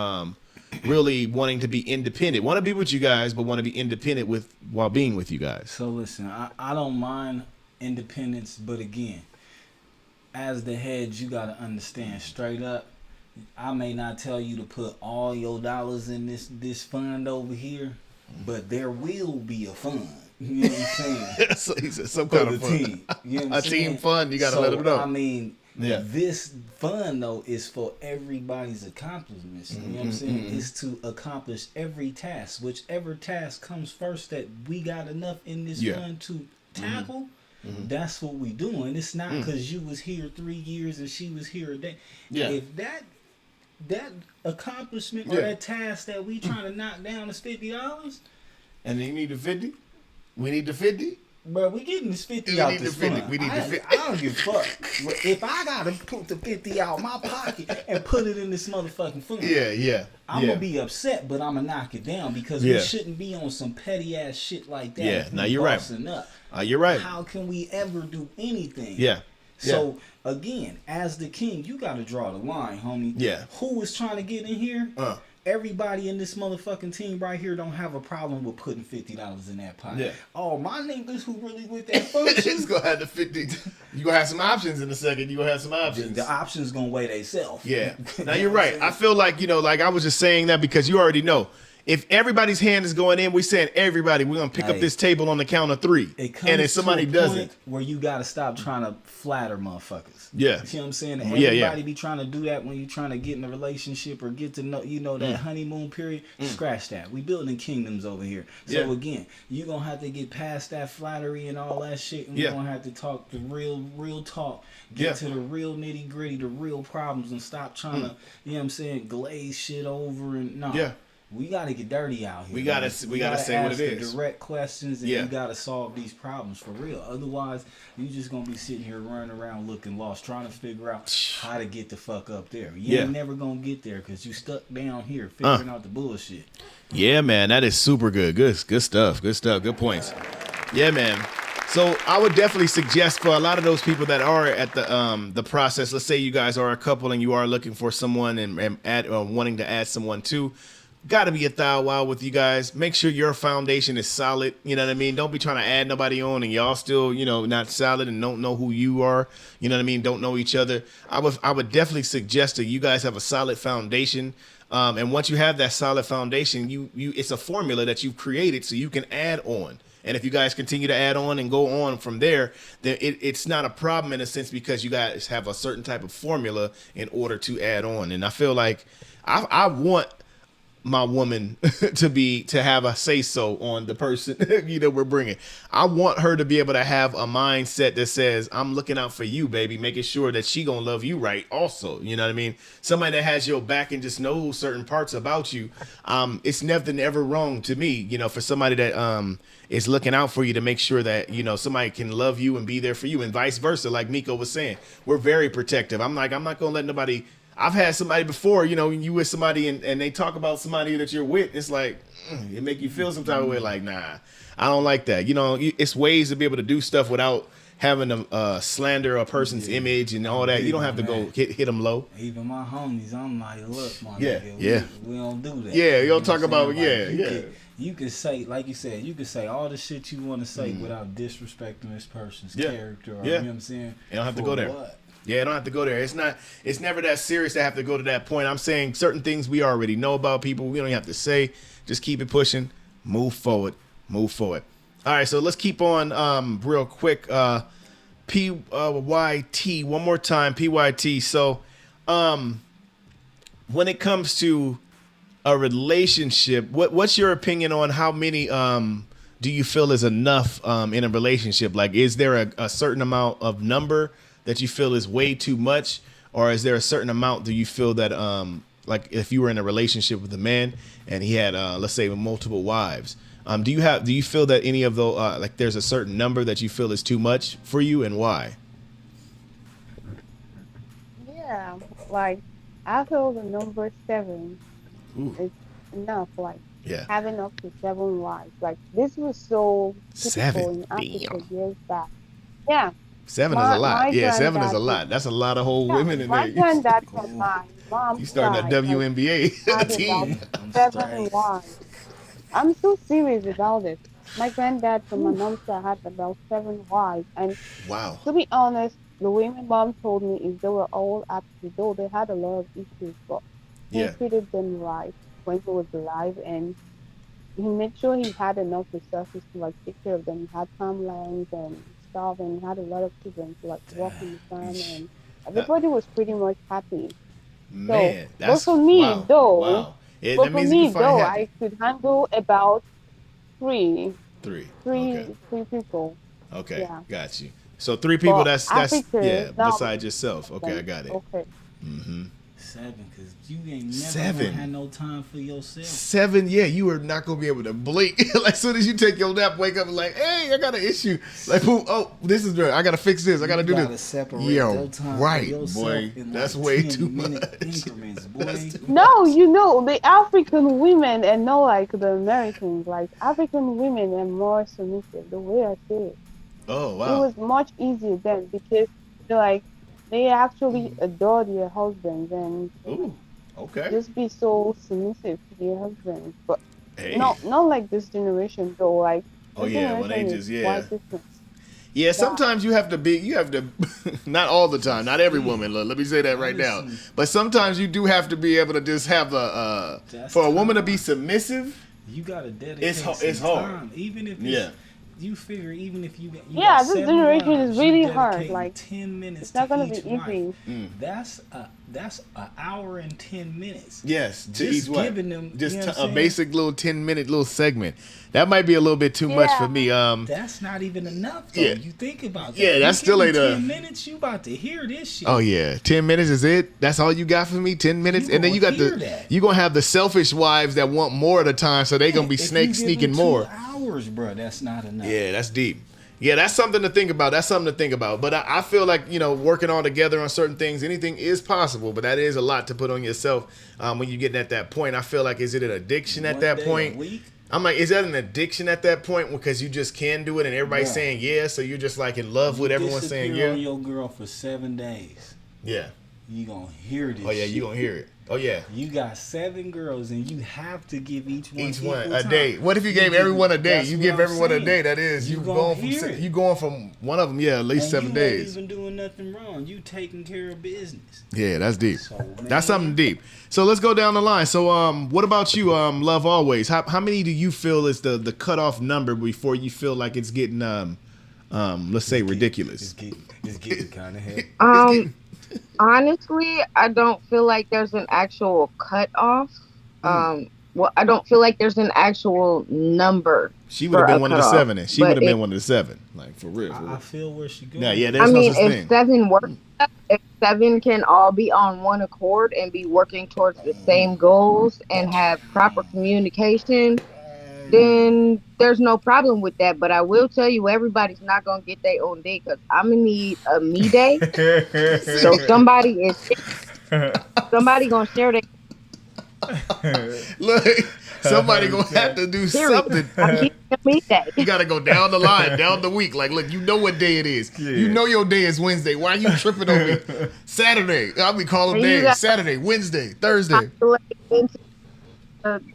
really wanting to be independent? Want to be with you guys, but want to be independent while being with you guys? So listen, I don't mind independence, but again, as the head, you gotta understand straight up. I may not tell you to put all your dollars in this fund over here, but there will be a fund. You know what I'm saying? So he said some kind of fund. Team. You know what I'm saying? Team fund. You gotta let them know. I mean, this fund though is for everybody's accomplishments. You know what I'm saying? It's to accomplish every task, whichever task comes first that we got enough in this fund to tackle. That's what we doing. It's not because you was here 3 years and she was here a day. Yeah. If that accomplishment or that task that we trying to knock down is $50, and then you need the 50. We need the 50. Bro, we getting this 50 out this fund. We need the 50. I don't give a fuck. If I gotta put the 50 out my pocket and put it in this motherfucking fund, I'm gonna be upset, but I'm gonna knock it down because we shouldn't be on some petty ass shit like that. Yeah, now you're right. You're right. How can we ever do anything? Yeah. So again, as the king, you gotta draw the line, homie. Yeah. Who is trying to get in here? Everybody in this motherfucking team right here don't have a problem with putting $50 in that pot. Yeah. Oh, my niggas who really with that function. It's gonna have the 50. You gonna have some options in a second. You gonna have some options. The options gonna weigh themselves. Yeah. Now you're right. I feel like, like I was just saying that because you already know. If everybody's hand is going in, we're saying everybody, we're gonna pick up this table on the count of 3. And if somebody doesn't, where you gotta stop trying to flatter motherfuckers. Yeah. You see what I'm saying? Everybody be trying to do that when you're trying to get in a relationship or get to know, that honeymoon period. Scratch that. We building kingdoms over here. So again, you're gonna have to get past that flattery and all that shit, and we're gonna have to talk the real talk. Get to the real nitty gritty, the real problems, and stop trying to, glaze shit over and we gotta get dirty out here. We gotta say what it is. Direct questions, and you gotta solve these problems for real. Otherwise, you just gonna be sitting here running around looking lost, trying to figure out how to get the fuck up there. You ain't never gonna get there because you stuck down here figuring out the bullshit. Yeah, man, that is super good. Good stuff. Good stuff. Good points. Yeah, man. So I would definitely suggest for a lot of those people that are at the process. Let's say you guys are a couple and you are looking for someone and wanting to add someone too. Got to be a thou wow with you guys. Make sure your foundation is solid. You know what I mean? Don't be trying to add nobody on and y'all still, not solid and don't know who you are. You know what I mean? Don't know each other. I would definitely suggest that you guys have a solid foundation. And once you have that solid foundation, it's a formula that you've created so you can add on. And if you guys continue to add on and go on from there, then it's not a problem in a sense because you guys have a certain type of formula in order to add on. And I feel like I want my woman to have a say so on the person we're bringing. I want her to be able to have a mindset that says, I'm looking out for you, baby, making sure that she gonna love you right also. You know what I mean? Somebody that has your back and just knows certain parts about you. It's never ever wrong to me, for somebody that is looking out for you to make sure that, somebody can love you and be there for you and vice versa. Like Miko was saying, we're very protective. I'm not gonna let nobody. I've had somebody before, you with somebody and they talk about somebody that you're with. It's like, it make you feel some type of way like, nah, I don't like that. It's ways to be able to do stuff without having to slander a person's image and all that. You don't have to go hit them low. Even my homies, I'm like, look, my nigga, we don't do that. Yeah, you don't talk about, You can say, like you said, you can say all the shit you want to say without disrespecting this person's character. Or, you know what I'm saying? You don't have to go there. What? Yeah, I don't have to go there. It's never that serious to have to go to that point. I'm saying certain things we already know about people. We don't have to say. Just keep it pushing. Move forward. All right, so let's keep on real quick. PYT, one more time, PYT. So when it comes to a relationship, what's your opinion on how many do you feel is enough in a relationship? Like, is there a certain amount of number that you feel is way too much, or is there a certain amount do you feel that like if you were in a relationship with a man and he had let's say multiple wives, do you feel that any of those like there's a certain number that you feel is too much for you, and why? Yeah, like I feel the number 7 Ooh. is enough. Like Yeah. having up to 7 wives. Like this was so typical 7. in Africa Damn. years back. Yeah. 7 is a My lot. Yeah, 7 is a granddad lot. That's a lot of whole women in my there. granddad from my mom's You starting a side, like, WNBA had team. about 7 wives. I'm so serious about it. My granddad from my mom's side had about 7 wives, and Wow. to be honest, the way my mom told me is they were all happy, though they had a lot of issues, but he Yeah. treated them right when he was alive, and he made sure he had enough resources to like take care of them. He had farmlands and stuff, and he had a lot of children to like work in the farm, and everybody was pretty much happy. Man, but that's for me, wow. though, Wow. Yeah, but that for means you me can find though, happy. I could handle about three, 3. three, Okay. 3 people. Okay. Yeah. Got you. So 3 people. But That's Africa, yeah. now- Besides yourself. Okay, I got it. Okay. Mm-hmm. 7, because you ain't never 7. gonna have no time for yourself. 7. Yeah, you are not gonna be able to blink. Like, as soon as you take your nap, wake up and like, hey, I got an issue. Like, boom, oh, this is good. I gotta fix this. I gotta do You gotta this. separate Yo, your time right, for yourself boy. in That's like way 10 too minute much. increments, boy. That's too No, you know, the African women and not like the Americans. Like African women are more submissive. The way I say it, Oh it wow. was much easier then because they're like they actually adore their husbands and Ooh. Okay. just be so submissive to their husbands. But Hey. not like this generation though. Like Oh, this yeah, well, they generation just- is yeah. quite different. Yeah, sometimes you have to, not all the time, not every woman, let me say that right now. Listen. But sometimes you do have to be able to just have That's for a woman to time. be submissive. You gotta dedicate It's some hard. time. Even if it's, Yeah. you figure even if you Yeah, got this 7 generation is wives, really you hard, dedicate like, 10 minutes It's not to gonna be each wife. easy. That's an hour and 10 minutes. Yes, to Just each one. giving them, Just you know what a I'm saying? basic little 10-minute little segment. That might be a little bit too much for me. That's not even enough though. Yeah. You think about that. Yeah, You that's give still me ain't 10 minutes, you about to hear this shit. Oh yeah, 10 minutes is it? That's all you got for me? 10 minutes, You and then you got gonna hear the that. you gonna have the selfish wives that want more of the time, so they gonna be If you give sneaking me more. 2 hours, bro, that's not enough. Yeah, that's deep. Yeah, that's something to think about. But I feel like, working all together on certain things, anything is possible, but that is a lot to put on yourself when you're getting at that point. I feel like, is it an addiction at One that day a point? week? I'm like, is that an addiction at that point because you just can do it and everybody's Yeah. saying yeah, so you're just like in love with everyone saying Disappear yeah? on your girl for 7 days. Yeah. You gonna hear this. Oh yeah, shit. you gonna hear it. Oh yeah. You got 7 girls and you have to give each one equal a time. day. What if you gave give- everyone a day? that's You what give I'm everyone a saying. day. That is, You you gonna going hear from it. you going from one of them, yeah, at least And 7 you days. ain't even doing nothing wrong. You taking care of business. Yeah, that's deep. So, That's man. something deep. So let's go down the line. So what about you, Love Always? How many do you feel is the cutoff number before you feel like it's getting let's say ridiculous? It's getting kind of heavy. Honestly, I don't feel like there's an actual cutoff. Well, I don't feel like there's an actual number. She would have for been a one of the cutoff, 7. She but would have been it- one of the 7. Like for real. I feel where she going. Yeah, yeah. I There's mean, no such if thing. 7 work, if 7 can all be on one accord and be working towards the same goals and have proper communication, then there's no problem with that. But I will tell you, everybody's not gonna get their own day because I'm gonna need a me day. So somebody gonna share their Look, somebody gonna have to do something. I'm keeping a me day. You gotta go down the line, down the week. Like, look, you know what day it is. You know your day is Wednesday. Why are you tripping on me? Saturday. I'll be calling And you days. got- Saturday, Wednesday, Thursday. Into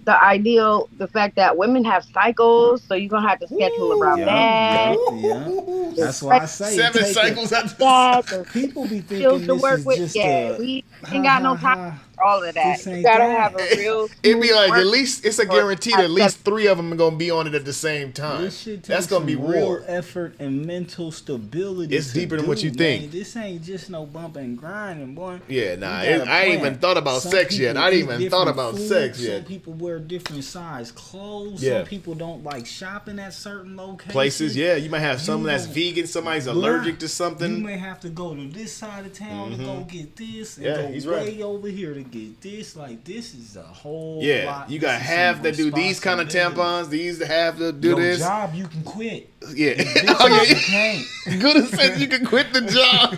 the ideal, the fact that women have cycles, so you're gonna have to schedule around that. Yeah. That's why I say 7 take it. cycles. That, the People be skills thinking to this work is with. just Yeah, a we ain't got no time all of that. This You ain't gotta that. have a real. It'd be like work at least it's a for guarantee that at least concept. 3 of them are gonna be on it at the same time. This shit That's takes gonna be some real war. effort and mental stability. It's to deeper than what do, you man. think. This ain't just no bumping and grinding, boy. Yeah, nah. You gotta I ain't plan. even thought about Some sex yet. people I didn't eat even thought different about food. sex Some yet. people wear different size clothes. Yeah. Some people don't like shopping at certain locations. Places, yeah. You might have someone that's know, vegan. Somebody's Bruh, allergic to You something. may have to go to this side of town to go get this, and Yeah, go he's way right. over here to get this. Like this is a whole Yeah, lot. you This got is half some that do these kind of responsibility. tampons. These have to do Your this. job you can quit. Yeah. Bitches, Oh you yeah. can't. Good says you can quit the job.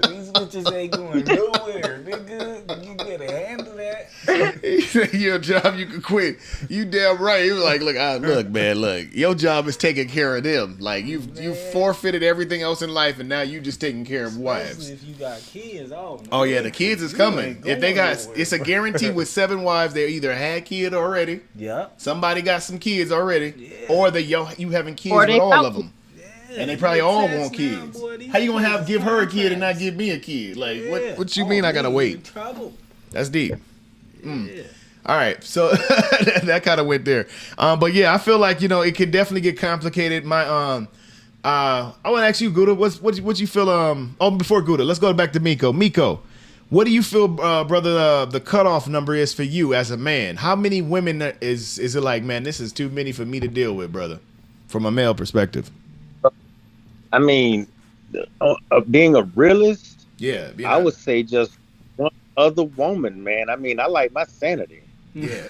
These bitches ain't going nowhere, nigga. You better handle that. He said your job you can quit. You damn right. He was like, look, man, look. Your job is taking care of them. Like you forfeited everything else in life, and now you just taking care of wives. Especially if you got kids, Oh yeah, the kids is coming. ain't If they going got, nowhere. it's a guarantee with 7 wives. They either had kid already. Yep. Somebody got some kids already, Yeah. or you having kids Or with they all found of them. Yeah, And they probably all test want now, kids. boy. These How you gonna kids give her a kid and not fast. give me a kid? Like Yeah. what you Oh, mean I gotta nigga, wait? in trouble. That's deep. Yeah. All right, so that kind of went there. But yeah, I feel like it could definitely get complicated. I want to ask you, Gouda, what you feel? Before Gouda, let's go back to Miko. Miko, what do you feel, brother? The cutoff number is for you as a man. How many women is it like? Man, this is too many for me to deal with, brother. From a male perspective. I mean, being a realist, Yeah, I would say just one other woman, man. I mean, I like my sanity. Yeah.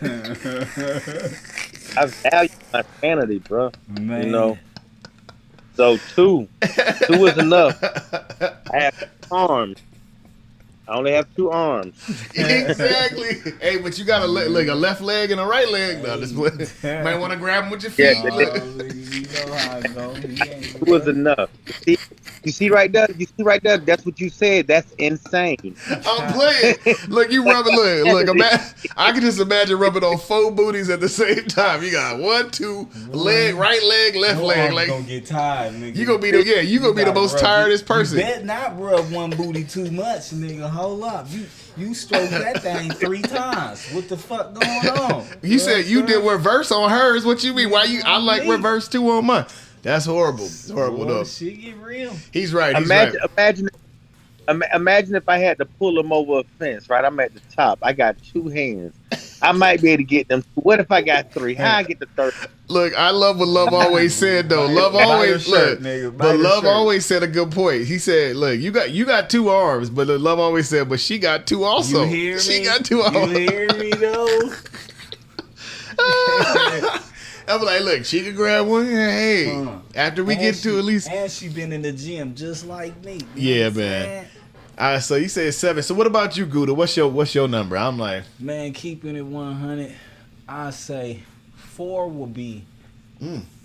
I value my sanity, bro. Man. You know. So two is enough. I have 2 arms. I only have 2 arms. Exactly. Hey, but you got a left leg and a right leg. No, this might want to grab them with your feet. Yeah, You know how it go. He ain't 2 is enough. You see right there? That's what you said. That's insane. I'm playing. Look, you rubbing. Look. I can just imagine rubbing on 4 booties at the same time. You got 1, 2 leg, right leg, left Your leg. arms Like gonna get tired, nigga. you gonna be the most rub tiredest person. You bet not rub one booty too much, nigga. Hold up. You stroke that thing 3 times. What the fuck going on? You said you did what? reverse on hers. What you mean? Why you? I like Me. reverse too on mine. That's horrible. It's horrible though. Shit get real. He's right. He's Imagine, right. imagine if I had to pull them over a fence. Right, I'm at the top. I got 2 hands. I might be able to get them. What if I got 3? How I get the 3rd? Look, I love what Love always said though. Love Buy your always shirt, look, nigga. Buy but your Love shirt. always said a good point. He said, "Look, you got 2 arms, but Love always said, but she got 2 also. You hear me? She got 2 arms. You hear me though? I'm like, look, she can grab one. Hey, after we get to at least, and she been in the gym just like me. You Yeah, know what I'm man. saying? So you said 7. So what about you, Gouda? What's your number? I'm like, Man, keeping it 100, I say 4 will be.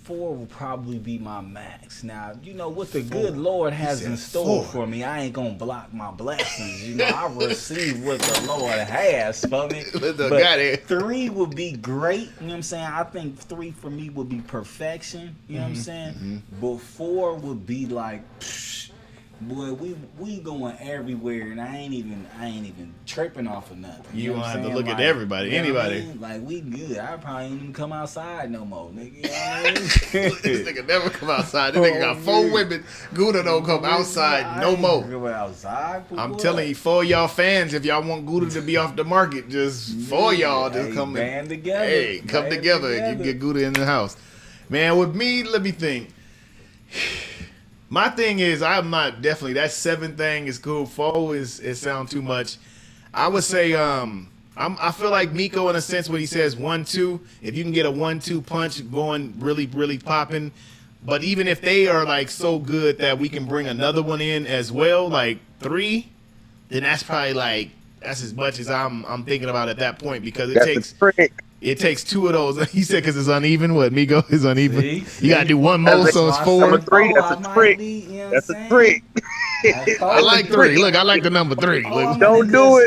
4 will probably be my max. Now, you know what the good Lord has in store 4. for me. I ain't gonna block my blessings. You know, I receive what the Lord has for me. got it. 3 would be great. You know what I'm saying? I think 3 for me would be perfection. You know what I'm saying? But 4 would be like, boy, we going everywhere, and I ain't even tripping off of nothing. You know don't what have I'm to saying? look at Like, everybody, you know what I anybody. mean? Like we good. I probably ain't even come outside no more, nigga. You know what I mean? this nigga never come outside. This nigga got 4 women. Gouda don't come outside no more. Go outside. I'm telling you, for y'all fans, if y'all want Gouda to be off the market, just for y'all, just come band together. Hey, come Band together. You can get Gouda in the house. Man, with me, let me think. My thing is, I'm not definitely that 7 thing is cool. 4 it sounds too much. I would say I feel like Miko in a sense when he says 1-2. If you can get a 1-2 punch going, really really popping. But even if they are like so good that we can bring another one in as well, like 3, then that's probably like that's as much as I'm thinking about at that point because it takes 2 of those. He said because it's uneven. What Miko is uneven. See? You gotta do 1 more, so it's 4. Number 3, that's a trick. That's a trick. I like 3. Look, I like the number 3. Look. Don't do it.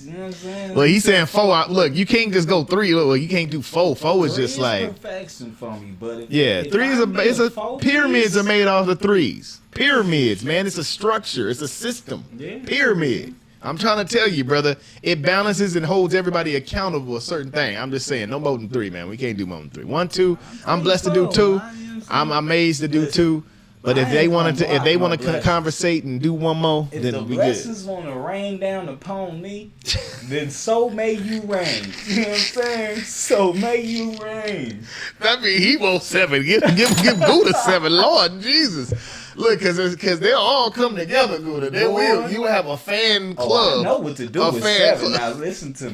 You know what I'm saying? Well, he's saying 4. Look, you can't just go 3. Look, you can't do 4. 4 is just like perfection for me, but yeah. 3 is a pyramids are made off of 3s. Pyramids, man. It's a structure. It's a system. Yeah. Pyramid. I'm trying to tell you, brother. It balances and holds everybody accountable a certain thing. I'm just saying, no more than 3, man. We can't do more than 3. 1, 2. I'm blessed to do 2. I'm amazed to do 2. But if they want to conversate and do one more, if then the we blessings good. want to rain down upon me, then so may you rain. You know what I'm saying? So may you rain. I mean, he wants 7. Give Gouda 7, Lord Jesus. Look, because they'll all come together, Gouda. They will. You have a fan club. I know what to do with 7. Now listen to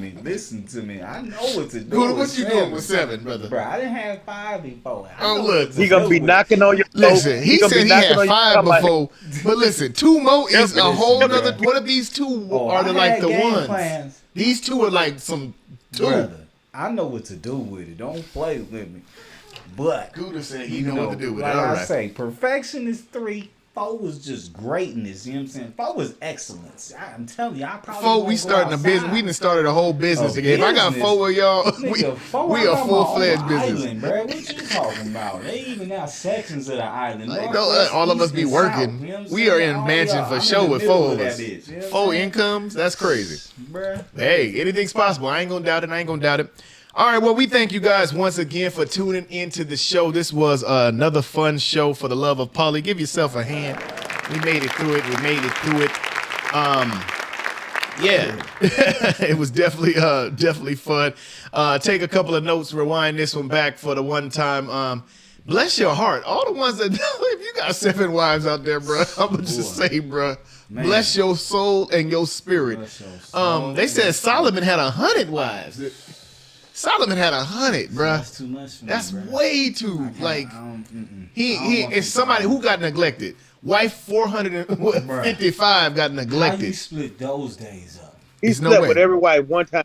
me. I know what to do. Gouda, what you doing with 7, brother? Bro, I didn't have 5 before. Look, he gonna be knocking on your. Listen, he said he had 5 before, but listen, 2 more is a whole nother. What if these 2 are like the ones? Plans. These 2 are like some 2. Brother, I know what to do with it. Don't play with me. But Gouda said he know what to do with like it. All right. I say, perfection is 3. 4 was just greatness. You know what I'm saying? 4 was excellence. I'm telling you, I probably 4 we starting a business. We done started a whole business together. If I got 4 of y'all, nigga, we a full-fledged business. Island, bro. What you talking about? They even have sections of the island. Like, don't let all of us be working. South, you know we are in mansion for show with 4 of us. Bitch, you know 4 incomes. That's crazy. Bruh. Hey, anything's possible. I ain't gonna doubt it. All right, well, we thank you guys once again for tuning into the show. This was another fun show for the love of Polly. Give yourself a hand. We made it through it. Yeah, it was definitely fun. Take a couple of notes, rewind this one back for the one time. Bless your heart. All the ones that, if you got 7 wives out there, bro, I'm going to just say, bro, man. Bless your soul and your spirit. They said Solomon had 100 wives. Solomon had 100, bro. That's too much for me, That's bro. way too, like, he is somebody who got neglected. Wife 455 got neglected. How you split those days up? He slept with every wife one time.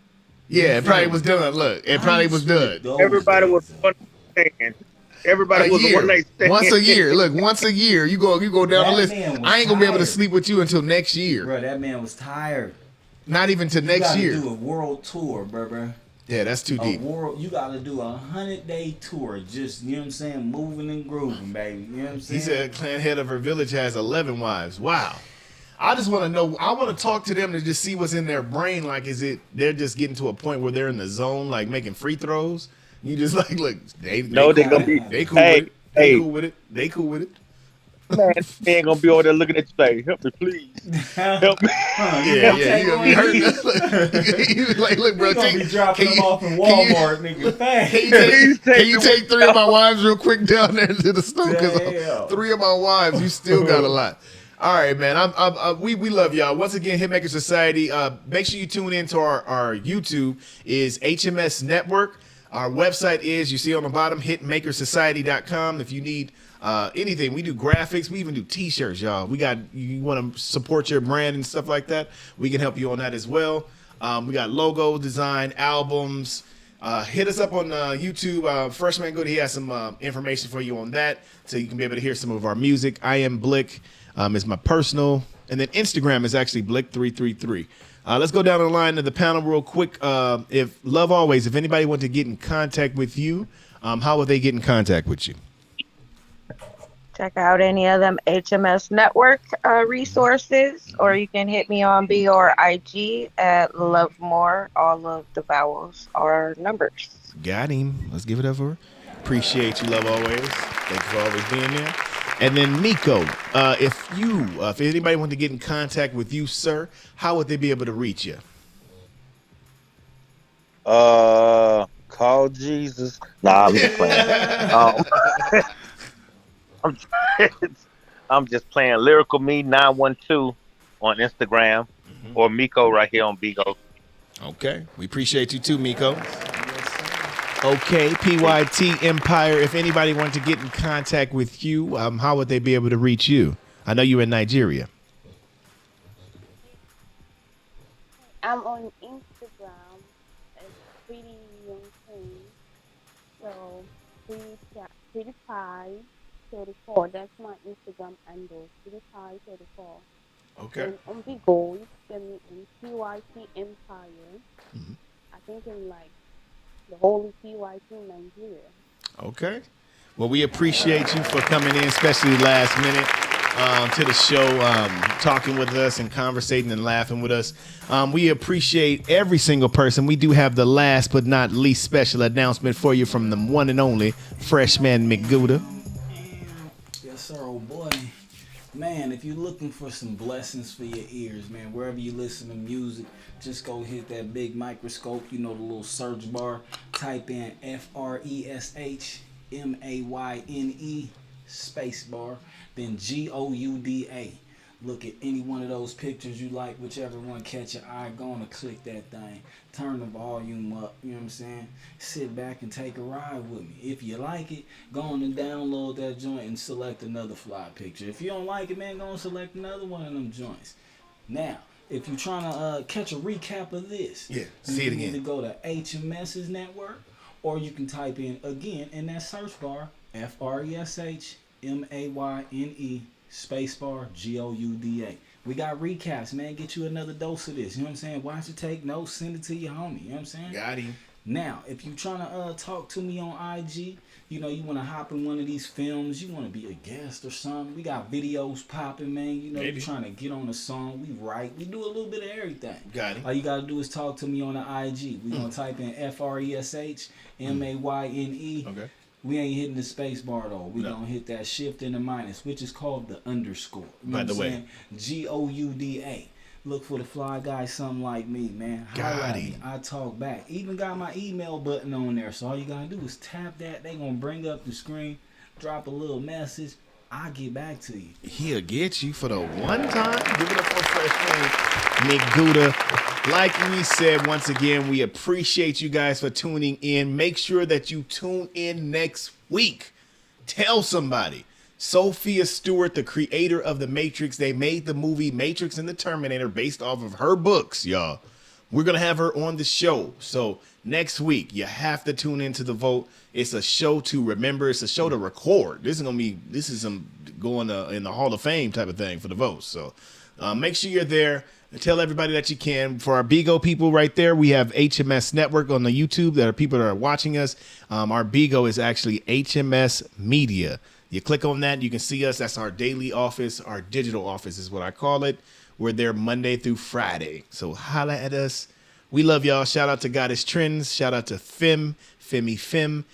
Yeah, it probably was done. Look, it probably was done. Everybody was one night stand. Everybody was a one night stand. Once a year. Look, once a year. You go down the list. I ain't gonna be able to sleep with you until next year. Bro, that man was tired. Not even to next year. You gotta do a world tour, bro. Yeah, that's too deep. You gotta do a 100-day tour, just, you know what I'm saying, moving and grooving, baby. You know what I'm saying? He said clan head of her village has 11 wives. Wow. I just want to know. I want to talk to them to just see what's in their brain. Like, is it they're just getting to a point where they're in the zone, like making free throws? You just like, look, they cool with it. They cool with it. They cool with it. Man, they ain't gonna be over there looking at you like, help me, please. Help me. Yeah, you gonna be hurting. He was like, look, bro, be dropping them off in Walmart, nigga. Can you take 3 of my wives real quick down there to the store? Because 3 of my wives, you still got a lot. All right, man. We love y'all. Once again, Hitmaker Society. Make sure you tune in to our YouTube. Is HMS Network. Our website is, you see on the bottom, hitmakersociety.com. If you need anything, we do graphics. We even do t-shirts, y'all. You want to support your brand and stuff like that, we can help you on that as well. We got logo design, albums. Hit us up on YouTube. Freshman Good, he has some information for you on that, so you can be able to hear some of our music. I am Blick is my personal, and then Instagram is actually Blick333. Let's go down the line to the panel real quick. If anybody wants to get in contact with you, how would they get in contact with you? Check out any of them HMS Network resources, or you can hit me on B or IG at Love More. All of the vowels are numbers. Got him. Let's give it up for her. Appreciate you, Love Always. Thank you for always being there. And then Miko, if anybody wants to get in contact with you, sir, how would they be able to reach you? Call Jesus. Nah, I'm just playing. I'm just playing. Lyrical Me 912 on Instagram, or Miko right here on Bigo. Okay, we appreciate you too, Miko. Okay, PYT Empire. If anybody wanted to get in contact with you, how would they be able to reach you? I know you're in Nigeria. I'm on Instagram as Pretty Young Queen. So pretty 534. That's my Instagram handle. Pretty 534. Okay. And on Bigo, you can get me in PYT Empire. I think in like the whole PYT in Nigeria. Okay. Well, we appreciate you for coming in, especially last minute. to the show, talking with us and conversating and laughing with us. We appreciate every single person. We do have the last but not least special announcement for you from the one and only Freshman McGouda. Yes, sir, oh boy. Man, if you're looking for some blessings for your ears, man, wherever you listen to music, just go hit that big microscope, the little search bar, type in FRESHMAYNE space bar, then GOUDA. Look at any one of those pictures you like, whichever one catch your eye, go on and click that thing. Turn the volume up, you know what I'm saying? Sit back and take a ride with me. If you like it, go on and download that joint and select another fly picture. If you don't like it, man, go and select another one of them joints. Now, if you're trying to catch a recap of this, see it again. You can go to HMS's network, or you can type in, again, in that search bar, FRESHMAYNE spacebar GOUDA. We got recaps, man. Get you another dose of this. You know what I'm saying? Why don't you take notes, send it to your homie. You know what I'm saying? Got him. Now, if you trying to talk to me on IG, you want to hop in one of these films, you want to be a guest or something, we got videos popping, man. You're trying to get on a song, we write, we do a little bit of everything. Got it. All you got to do is talk to me on the IG. We're going to type in FRESHMAYNE. Okay. We ain't hitting the space bar though. We're going to hit that shift and the minus, which is called the underscore. By the way. GOUDA. Look for the fly guy, something like me, man. Got it. I talk back. Even got my email button on there. So all you got to do is tap that. They going to bring up the screen, drop a little message. I'll get back to you. He'll get you for the one time. Give it up for Freshman McGouda. Like we said, once again, we appreciate you guys for tuning in. Make sure that you tune in next week. Tell somebody. Sophia Stewart, the creator of The Matrix, they made the movie Matrix and the Terminator based off of her books, y'all. We're going to have her on the show. So next week, you have to tune into The Vote. It's a show to remember. It's a show to record. This is some going in the Hall of Fame type of thing for The Vote. So make sure you're there. Tell everybody that you can. For our Bigo people right there, we have HMS Network on the YouTube. There are people that are watching us. Our Bigo is actually HMS Media. You click on that, you can see us. That's our daily office. Our digital office is what I call it. We're there Monday through Friday. So holla at us. We love y'all. Shout out to Goddess Trends. Shout out to Femi Fem.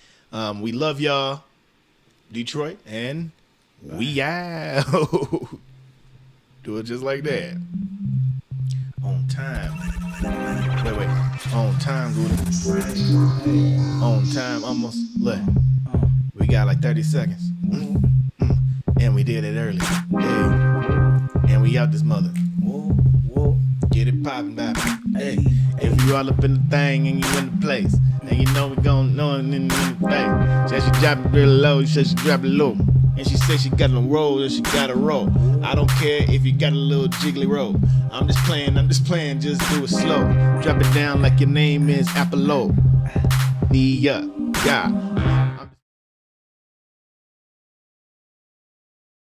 We love y'all. Detroit. And we out. Do it just like that. On time. Wait. On time, Gouda. On time. Almost. Look. We got like 30 seconds. And we did it early. Hey. And we out this mother. Whoa. Get it poppin', baby. Hey. If you all up in the thing and you in the place, and you know we gon' know it in the face. Said she drop it real low, you said she drop it low. And she said she got a roll, and she got a roll. I don't care if you got a little jiggly roll. I'm just playing, just do it slow. Drop it down like your name is Apollo. Yeah.